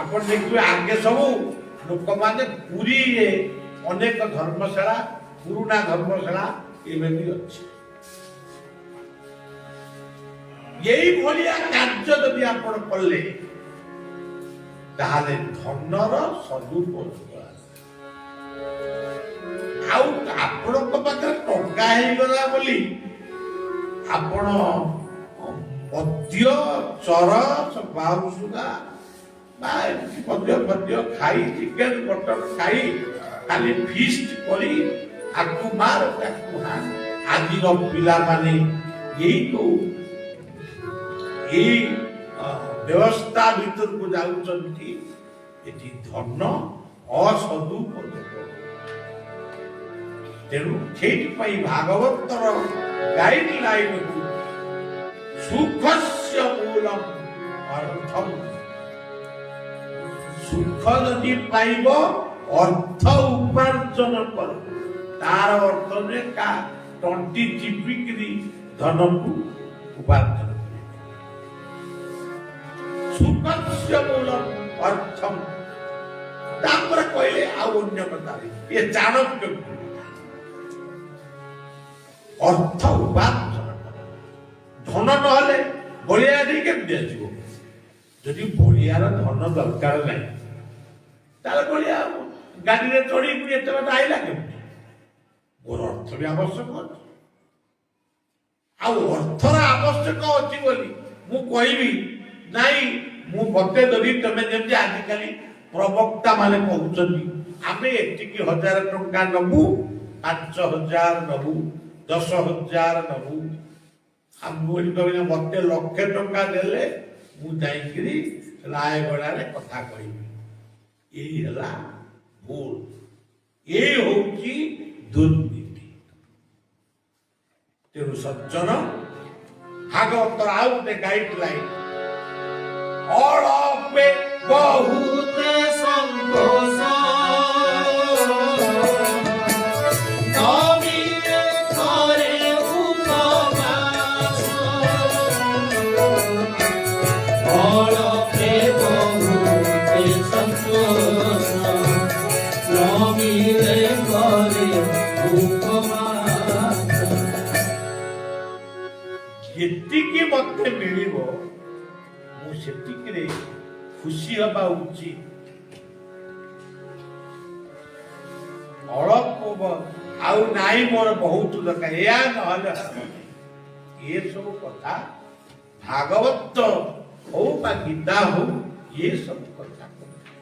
ଆପଣ ଦେଖିବେ ଆଗେ ସବୁ ଲୋକମାନେ ପୁରୀରେ ଅନେକ ଧର୍ମଶାଳା, ପୁରୁଣା ଧର୍ମଶାଳା ଏମିତି ଅଛି। ଏଇଭଳିଆ କାର୍ଯ୍ୟ ଯଦି ଆପଣ କଲେ, ତାହେଲେ ଧନର ସଦୁପଯୋଗ। ଆଉ ଆପଣଙ୍କ ପାଖରେ ଟଙ୍କା ହେଇଗଲା ବୋଲି ଆପଣ ମଦ୍ୟ, ଚରସ, ବାଉସୁଦା ବା ଏମିତି ମଦ୍ୟ ଖାଇ, ଚିକେନ ମଟନ ଖାଇ ଖାଲି ଫିଷ୍ଟ କରି ଆକୁ ମାର ତାକୁ ହାଣ। ଆଜିର ପିଲାମାନେ ଏଇ ବ୍ୟବସ୍ଥା ଭିତରକୁ ଯାଉଛନ୍ତି। ଏଠି ଧନ ଅସଦୁପଯୋଗ। ତେଣୁ ସେଇଥିପାଇଁ ଭାଗବତର ଗାଇଡ ଲାଇନକୁ ସୁଖସ୍ୟ ମୂଳମ୍ ଅର୍ଥମ୍, ସୁଖ ଯଦି ପାଇବ ଅର୍ଥ ଉପାର୍ଜନ କର। ତାର ଅର୍ଥ ନୁହେଁ କା ତଣ୍ଟି ଚିପିକିରି ଧନକୁ ଉପାର୍ଜନ କରିବ। ସୁଖସ୍ୟ ମୂଳମ୍ ଅର୍ଥମ୍। ତାପରେ କହିଲେ ଆଉ ଅନ୍ୟ କଥା, ଏ ଚାଣକ୍ୟ ଅର୍ଥ ଉପାର୍ଜନ କର। ଧନ ନହେଲେ ବଳିଆ ଦେଇ କେମିତି ଆସିବ? ଯଦି ବଳିଆର ଧନ ଦରକାର ନାହିଁ ତାହେଲେ ବଳିଆ ଗାଡିରେ ଚଢି ପୁଣି ଏତେ ବାଟ ଆଇଲା କେମିତି? ମୋର ଅର୍ଥ ବି ଆବଶ୍ୟକ ଅଛି। ଆଉ ଅର୍ଥର ଆବଶ୍ୟକ ଅଛି ବୋଲି ମୁଁ କହିବି ନାଇଁ, ମୁଁ ମତେ ଯଦି ତମେ ଯେମିତି ଆଜିକାଲି ପ୍ରବକ୍ତା ମାନେ କହୁଛନ୍ତି ଆମେ ଏତିକି 1000 ଟଙ୍କା ନବୁ, 5000 ନବୁ, 10,000 ନବୁ। ଆଉ ମୁଁ ଏଠି କହିବି ମତେ 1,00,000 ଟଙ୍କା ଦେଲେ ମୁଁ ଯାଇକିରି ରାୟଗଡ଼ାରେ କଥା କହିବି। ଏଇ ହେଲା ଭୁଲ, ଏଇ ହଉଛି ଦୁର୍ନୀତି। ତେଣୁ ସଜ୍ଜନ, ଭାଗବତର ଆଉ ଗୋଟେ ଗାଇଡ ଲାଇନ, ଅଳପେ ବହୁତେ ସନ୍ତୋଷ, ନବୀনে করে উপবাস, অল্পে বহুতে সন্তোষ, নবীনে করে উপবাস। ଯେତିକି ମତେ ମିଳିବ ମୁଁ ସେତିକିରେ ଖୁସି ହବା ଉଚିତ। ଅଳପ ଆଉ ନାହିଁ ମୋର ବହୁତ ଦରକାର, ଏହା ନହେଲେ ଏସବୁ କଥା ଭାଗବତ ହଉ ବା ଗୀତା ହଉ ଏସବୁ କଥା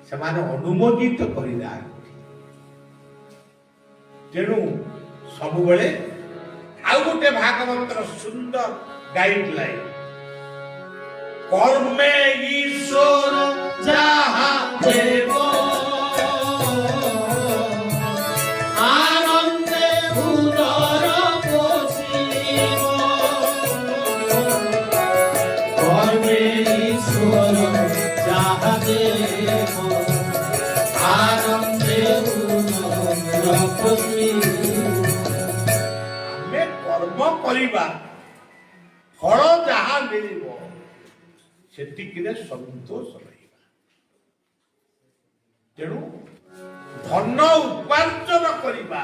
ସେମାନେ ଅନୁମୋଦିତ କରିନାହାନ୍ତି। ତେଣୁ ସବୁବେଳେ ଆଉ ଗୋଟେ ଭାଗବତର ସୁନ୍ଦର ଗାଇଡ ଲାଇନ, কর্মে ঈশ্বর যাহা দেব, আনন্দে উদর পোষিব, কর্মে ঈশ্বর যাহা দেব, আনন্দে উদর পোষিব। ଆମେ କର୍ମ କରିବା, ଫଳ ଯାହା ମିଳିବ ସେତିକିରେ ସନ୍ତୋଷ ରହିବା। ତେଣୁ ଧନ ଉପାର୍ଜନ କରିବା,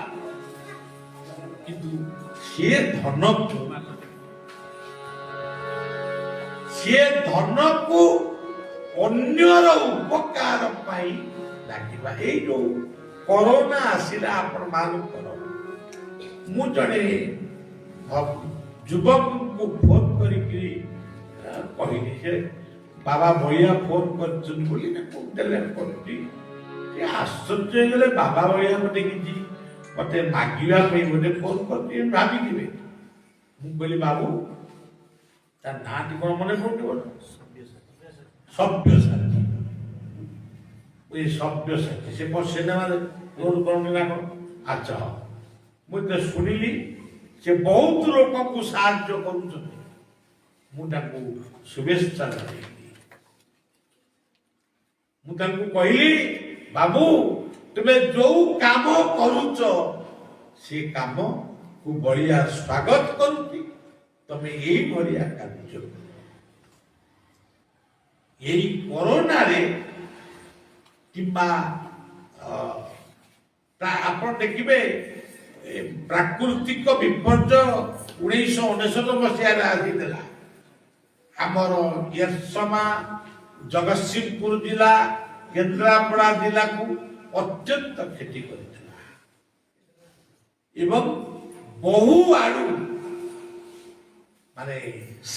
କିନ୍ତୁ ସେ ଧନକୁ ଅନ୍ୟର ଉପକାର ପାଇଁ ଲାଗିବା। ଏଇ ଯୋଉ କରୋନା ଆସିଲା ଆପଣ ମାନଙ୍କର, ମୁଁ ଜଣେ ଯୁବକଙ୍କୁ ଫୋନ କରିକି କହିଲି ଯେ ବାବା ଭଇଆ ଫୋନ କରିଛନ୍ତି ବୋଲି ଦେଲେ କରୁଛି। ଆଶ୍ଚର୍ଯ୍ୟ ହେଇଗଲେ, ବାବା ଭଇଆ ମତେ କିଛି ମତେ ମାଗିବା ପାଇଁ ବୋଧେ ଫୋନ କରିଛି ଭାବିଥିବେ। ମୁଁ କହିଲି ବାବୁ ତା ନାଁଟି କଣ ମନେ ପଡୁଥିବ? ସବ୍ୟସାଚୀ। ଏ ସବ୍ୟସାଚୀ ସେ ମୋ ସିନେମାରେ ରୋଲ କରନ୍ତି ନା କଣ? ଆଚ୍ଛା, ମୁଁ ତ ଶୁଣିଲି ସେ ବହୁତ ଲୋକଙ୍କୁ ସାହାଯ୍ୟ କରୁଛନ୍ତି। ମୁଁ ତାଙ୍କୁ ଶୁଭେଚ୍ଛା ଜଣାଇଲି। ମୁଁ ତାଙ୍କୁ କହିଲି ବାବୁ ତୁମେ ଯୋଉ କାମ କରୁଛ ସେ କାମକୁ ବଳିଆ ସ୍ୱାଗତ କରୁଛି। ତମେ ଏଇ ଭଳିଆ କାର୍ଯ୍ୟ ଏଇ କରୋନାରେ କିମ୍ବା ଆପଣ ଦେଖିବେ ପ୍ରାକୃତିକ ବିପର୍ଯ୍ୟୟ 1999 ମସିହାରେ ଆସିଥିଲା। ଆମର ଏରସମା, ଜଗତସିଂହପୁର ଜିଲ୍ଲା, କେନ୍ଦ୍ରାପଡ଼ା ଜିଲ୍ଲାକୁ ଅତ୍ୟନ୍ତ କ୍ଷତି କରିଥିଲା ଏବଂ ବହୁ ଆଡୁ ମାନେ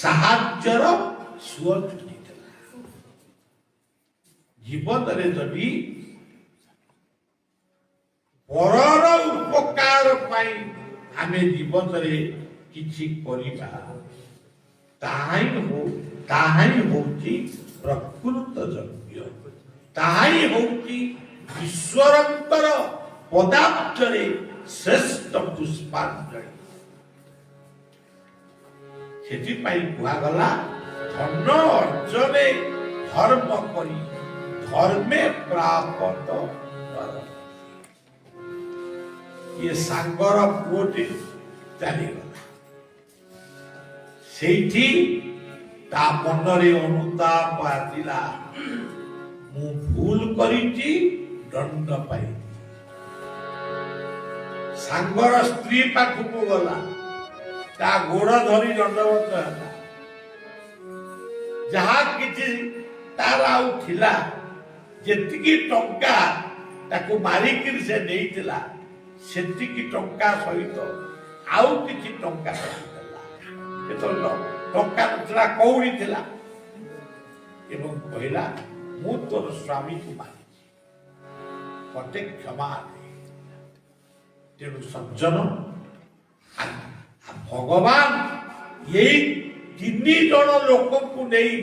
ସାହାଯ୍ୟର ସୁଅ ଛୁଟିଥିଲା। ଜୀବନରେ ଯଦି ପରର ଉପକାର ପାଇଁ ଆମେ ଜୀବନରେ କିଛି କରିବା, ତାହା ହିଁ ହଉଛି ପ୍ରକୃତ ଯଜ୍ଞ। ତାହା ହିଁ ହଉଛି ଈଶ୍ୱରଙ୍କର ପଦାବ୍ଜରେ ଶ୍ରେଷ୍ଠ ପୁଷ୍ପାଞ୍ଜଳି। ସେଥିପାଇଁ କୁହାଗଲା ଧନ ଅର୍ଜନେ ଧର୍ମ କରି ଧର୍ମେ ପ୍ରାପତ ନର। ଇଏ ସାଙ୍ଗର ପୁଅଟି ଚାଲିଗଲା। ସେଇଠି ତା ମନରେ ଅନୁତାପ ଆସିଲା, ମୁଁ ଭୁଲ କରିଛି, ଦଣ୍ଡ ପାଇଛି। ସାଙ୍ଗର ସ୍ତ୍ରୀ ପାଖକୁ ଗଲା, ତା ଗୋଡ ଧରି ଦଣ୍ଡବତ ହେଲା। ଯାହା କିଛି ତାର ଆଉ ଥିଲା, ଯେତିକି ଟଙ୍କା ତାକୁ ମାରିକିରି ସେ ନେଇଥିଲା, ସେତିକି ଟଙ୍କା ସହିତ ଆଉ କିଛି ଟଙ୍କା ଦେଲା। ଯେତେବେଳେ ଟଙ୍କା ନଥିଲା, କଉଡ଼ି ଥିଲା, ଏବଂ କହିଲା ମୁଁ ତୋର ସ୍ୱାମୀକୁ ମାରିଛି, ମତେ କ୍ଷମା ଦେ। ତେଣୁ ସଜ୍ଜନ, ଭଗବାନ ଏଇ 3 ଜଣ ଲୋକଙ୍କୁ ନେଇ,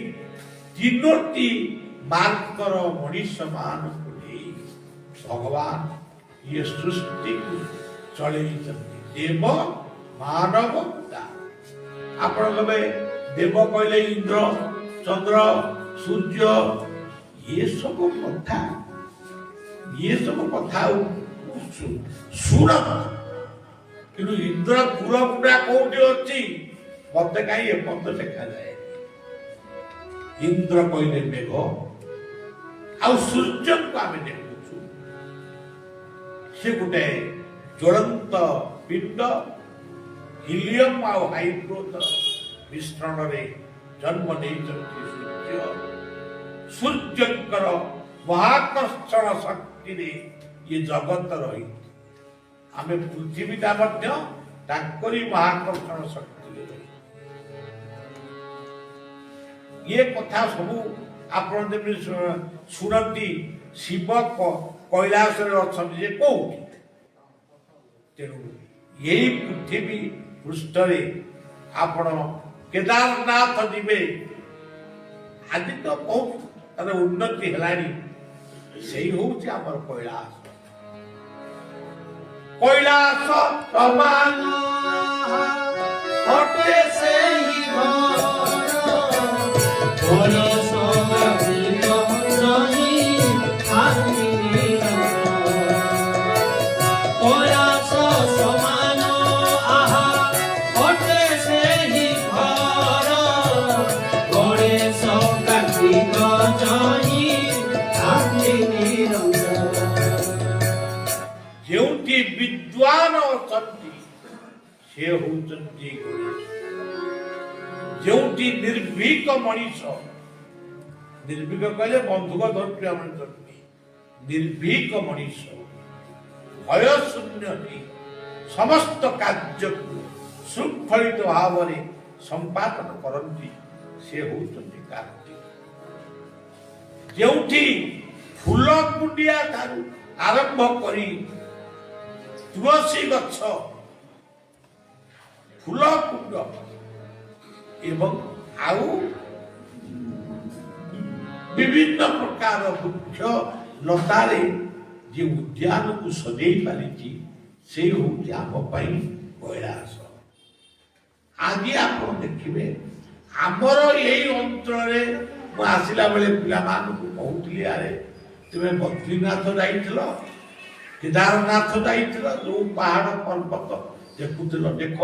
3ଟି ମାର୍ଗର ମଣିଷ ମାନଙ୍କୁ ନେଇ ଭଗବାନ ଇଏ ସୃଷ୍ଟିକୁ ଚଳେଇଛନ୍ତି। ଦେବ, ମାନବ, ଦାନ। ଆପଣ କହିବେ ଦେବ କହିଲେ ଇନ୍ଦ୍ର, ଚନ୍ଦ୍ର, ସୂର୍ଯ୍ୟ, ଇଏ ସବୁ କଥା ଶୁଣ। କିନ୍ତୁ ଇନ୍ଦ୍ର ପୁରପୁରା କୋଉଠି ଅଛି, ମତେ କାହିଁ ଏପର୍ଯ୍ୟନ୍ତ ଦେଖାଯାଏ। ଇନ୍ଦ୍ର କହିଲେ ମେଘ, ଆଉ ସୂର୍ଯ୍ୟଙ୍କୁ ଆମେ ଦେଖୁଛୁ, ସେ ଗୋଟେ ଜ୍ୱଳନ୍ତ ପିଣ୍ଡ, ହିଲିୟମ ଆଉ ହାଇଡ୍ରୋଜନ ମିଶ୍ରଣରେ ଜନ୍ମ ନେଇଛନ୍ତି ସୂର୍ଯ୍ୟ। ସୂର୍ଯ୍ୟଙ୍କର ମହାକର୍ଷଣ ଶକ୍ତିରେ ଇଏ ଜଗତ ରହିଛି। ଆମେ ପୃଥିବୀଟା ମଧ୍ୟ ତାଙ୍କରି ମହାକର୍ଷଣ ଶକ୍ତିରେ ରହିଛି। ଇଏ କଥା ସବୁ ଆପଣ ଯେମିତି ଶୁଣନ୍ତି, ଶିବ କୈଳାସରେ ଅଛନ୍ତି ଯେ କୋଉଠି। ତେଣୁ ଏଇ ପୃଥିବୀ ପୃଷ୍ଠରେ ଆପଣ କେଦାରନାଥ ଯିବେ, ଆଜି ତ ବହୁତ ତାର ଉନ୍ନତି ହେଲାଣି। ସେଇ ହଉଛି ଆମର କୈଳାସ। କୈଳାସ ସମାନ ଅଟେ ସେହି ଘର, କୈଳାସ ବ୍ୟତୀତ ନାହିଁ ଆଦି ନିରଞ୍ଜନ। କୈଳାସ ସମାନ ଆହା ଅଟେ ସେହି ଘର, ଗଣେଶ କାର୍ତ୍ତିକ ଜହି ଆଦି ନିରଞ୍ଜନ। ଯେଉଁଠି ବିଦ୍ୱାନ ଅଛନ୍ତି ସେ ହଉଛନ୍ତି ଗଣେଶ। ଯେଉଁଠି ନିର୍ଭୀକ ମଣିଷ, ନିର୍ଭୀକ କହିଲେ ବନ୍ଧୁକ ଧରୁଥିବା ମଣିଷ ନୁହେଁ, ନିର୍ଭୀକ ମଣିଷ ଭୟ ଶୂନ୍ୟ ହେଇ ସମସ୍ତ କାର୍ଯ୍ୟକୁ ଶୃଙ୍ଖଳିତ ଭାବରେ ସମ୍ପାଦନ କରନ୍ତି, ସେ ହଉଛନ୍ତି କାର୍ତ୍ତିକ। ଯେଉଁଠି ଫୁଲ କୁଣ୍ଡିଆ ଠାରୁ ଆରମ୍ଭ କରି ତୁଳସୀ ଗଛ, ଫୁଲ କୁଣ୍ଡ ଏବଂ ଆଉ ବିଭିନ୍ନ ପ୍ରକାର ବୃକ୍ଷ ଲତାରେ ଯେ ଉଦ୍ୟାନକୁ ସଜେଇ ପାରିଛି, ସେ ହଉଛି ଆମ ପାଇଁ କୈଳାସ। ଆଜି ଆପଣ ଦେଖିବେ ଆମର ଏଇ ଅଞ୍ଚଳରେ, ମୁଁ ଆସିଲା ବେଳେ ପିଲାମାନଙ୍କୁ କହୁଥିଲି, ଆରେ ତୁମେ ବଦ୍ରୀନାଥ ଯାଇଥିଲ, କେଦାରନାଥ ଯାଇଥିଲ, ଯୋଉ ପାହାଡ଼ ପର୍ବତ ଦେଖୁଥିଲ, ଦେଖ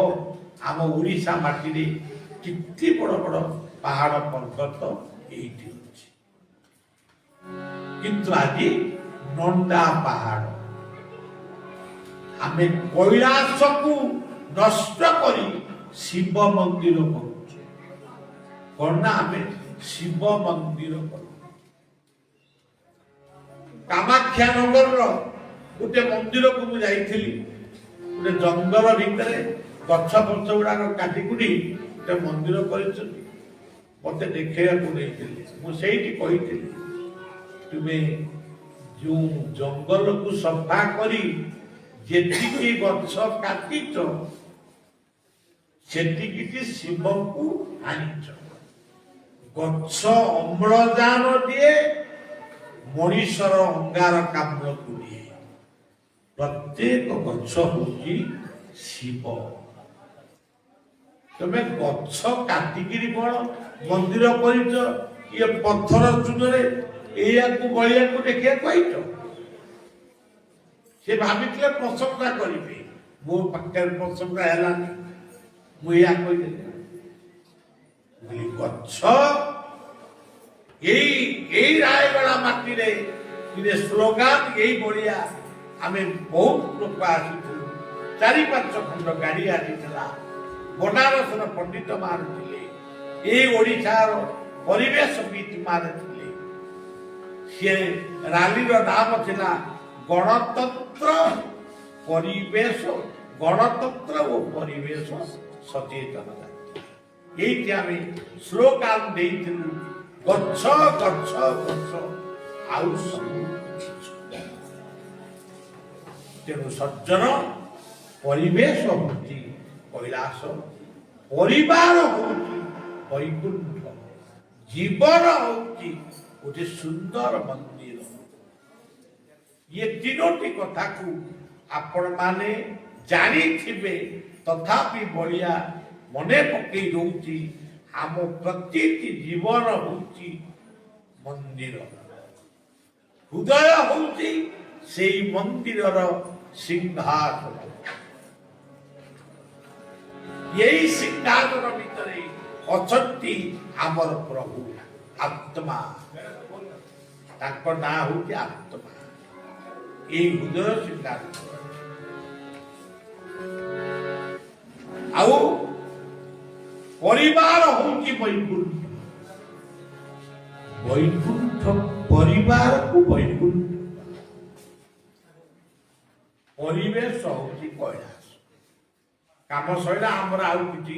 ଆମ ଓଡ଼ିଶା ମାଟିରେ କେତେ ବଡ଼ ବଡ଼ ପାହାଡ଼ ପର୍ବତ ଏଇଠି ଅଛି। କିନ୍ତୁ ଆଜି ନଣ୍ଡା ପାହାଡ଼, ଆମେ କୈଳାସକୁ ନଷ୍ଟ କରି ଶିବ ମନ୍ଦିର କରୁଛୁ। କଣ ନା ଆମେ ଶିବ ମନ୍ଦିର କରୁ। କାମାକ୍ଷା ନଗରର ଗୋଟେ ମନ୍ଦିରକୁ ମୁଁ ଯାଇଥିଲି, ଗୋଟେ ଜଙ୍ଗଲ ଭିତରେ ଗଛ ପଛ ଗୁଡାକ କାଟିକୁଟି ଗୋଟେ ମନ୍ଦିର କରିଛନ୍ତି, ମତେ ଦେଖେଇବାକୁ ନେଇଥିଲି। ମୁଁ ସେଇଠି କହିଥିଲି, ତୁମେ ଯେଉଁ ଜଙ୍ଗଲକୁ ସଫା କରି ଯେତିକି ଗଛ କାଟିଛ, ସେତିକି ଶିବଙ୍କୁ ଆଣିଛ। ଗଛ ଅମ୍ଳଜାନ ଦିଏ, ମଣିଷର ଅଙ୍ଗାରକାମ୍ଳକୁ ଦିଏ। ପ୍ରତ୍ୟେକ ଗଛ ହଉଛି ଶିବ। ତମେ ଗଛ କାଟିକିରି କଣ ମନ୍ଦିର କରିଛ? ଇଏ ପଥର ଚୂନରେ ଏଇଆକୁ ବଳିଆକୁ ଦେଖିବା କହିଛ? ସେ ଭାବିଥିଲେ ପ୍ରଶଂସା କରିବେ, ମୋ ପାଖରେ ପ୍ରଶଂସା ହେଲାନି, ମୁଁ ଏଇଆ କହିଦେଲି। ଗଛ ଏଇ ରାୟଗଡ଼ା ମାଟିରେ ସ୍ଲୋଗାନ ଏଇ ଭଳିଆ ଆମେ ବହୁତ ଲୋକ ଆସିଥିଲୁ। 4-5 ଖଣ୍ଡ ଗାଡି ଆସିଥିଲା। ବନାରସର ପଣ୍ଡିତ ମାନେ ଥିଲେ, ଏଇ ଓଡ଼ିଶାର ପରିବେଶବିତ ମାନେ ଥିଲେ। ସିଏ ରାଲିର ନାମ ଥିଲା ଗଣତନ୍ତ୍ର ପରିବେଶ, ଗଣତନ୍ତ୍ର ଓ ପରିବେଶ ସଚେତନ ଯାତ୍ରା। ଏଇଠି ଆମେ ସ୍ଲୋଗାନ ଦେଇଥିଲୁ, ଗଛ ଗଛ ଗଛ ଆଉ ସବୁ। ତେଣୁ ସଜ୍ଜନ, ପରିବେଶ ହଉଛି କୈଳାସ, ପରିବାର ହଉଛି ବୈକୁଣ୍ଠ, ଜୀବନ ହଉଛି ଗୋଟେ ସୁନ୍ଦର ମନ୍ଦିର। ଇଏ 3ଟି କଥାକୁ ଆପଣ ମାନେ ଜାଣିଥିବେ, ତଥାପି ବଳିଆ ମନେ ପକେଇ ଦଉଛି। ଆମ ପ୍ରତିଟି ଜୀବନ ହଉଛି ମନ୍ଦିର, ହୃଦୟ ହଉଛି ସେଇ ମନ୍ଦିରର ସିଂହାସନ। ଏଇ ସିଂହାସନ ଭିତରେ ଅଛନ୍ତି ଆମର ପ୍ରଭୁ ଆତ୍ମା, ତାଙ୍କ ନାଁ ହଉଛି ଆତ୍ମା। ଏଇ ହୃଦୟ ସିଂହାସନ। ଆଉ ପରିବାର ହଉଛି ବୈକୁଣ୍ଠ। ବୈକୁଣ୍ଠ ପରିବାରକୁ ବୈକୁଣ୍ଠ, ପରିବେଶ ହଉଛି କୈଳାସ। କାମ ସରିଲା, ଆମର ଆଉ କିଛି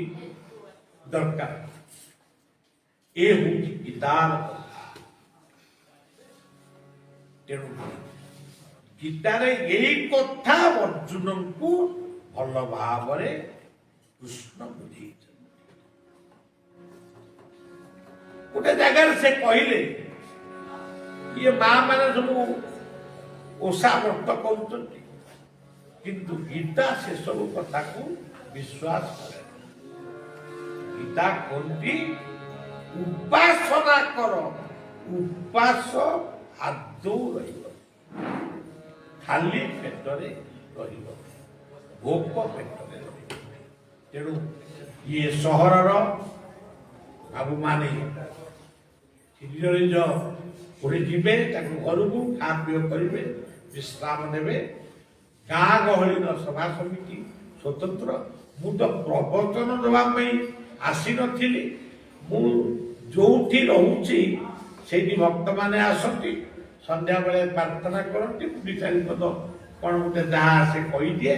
ଦରକାର। ଏ ହଉଛି ଗୀତାର କଥା। ତେଣୁ ଗୀତାରେ ଏଇ କଥା ଅର୍ଜୁନଙ୍କୁ ଭଲ ଭାବରେ କୃଷ୍ଣ ବୁଝେଇଛନ୍ତି। ଗୋଟେ ଜାଗାରେ ସେ କହିଲେ, ଇଏ ମା ମାନେ ସବୁ ଓଷା ବ୍ରତ କରୁଛନ୍ତି, କିନ୍ତୁ ଗୀତା ସେସବୁ କଥାକୁ ବିଶ୍ୱାସ କରେ। ଗୀତା କୁହନ୍ତି, ଉପାସନା କର, ଉପାସ ଆଦୌ ରହିବ, ଖାଲି ପେଟରେ ରହିବ, ଭୋକ ପେଟରେ ରହିବ। ତେଣୁ ଇଏ ସହରର ବାବୁମାନେ ନିଜ ନିଜ କୋଉଠି ଯିବେ, ତାକୁ ଘରକୁ ଖାଆ ପିଅ କରିବେ, ବିଶ୍ରାମ ନେବେ। ଗାଁ ଗହଳିର ସଭା ସମିତି ସ୍ୱତନ୍ତ୍ର। ମୁଁ ତ ପ୍ରବଚନ ଦେବା ପାଇଁ ଆସିନଥିଲି। ମୁଁ ଯୋଉଠି ରହୁଛି ସେଇଠି ଭକ୍ତମାନେ ଆସନ୍ତି, ସନ୍ଧ୍ୟାବେଳେ ପ୍ରାର୍ଥନା କରନ୍ତି, ପୁରୀ ଚାରିପଦ କ'ଣ ଗୋଟେ ଯାହା ଆସେ କହିଦିଏ,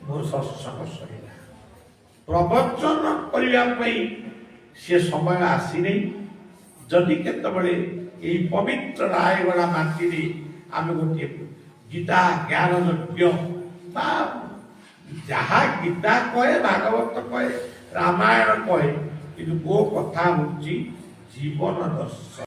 ମୋ ସତ୍ସଙ୍ଗ ସରିଲା। ପ୍ରବଚନ କରିବା ପାଇଁ ସେ ସମୟ ଆସିନେଇ। ଯଦି କେତେବେଳେ ଏଇ ପବିତ୍ର ରାୟଗଡ଼ା ମାଟିରେ ଆମେ ଗୋଟିଏ ଗୀତା ଜ୍ଞାନ ଯଜ୍ଞ ବା ଯାହା ଗୀତା କହେ, ଭାଗବତ କହେ, ରାମାୟଣ କହେ, କିନ୍ତୁ ମୋ କଥା ହଉଛି ଜୀବନ ଦର୍ଶନ।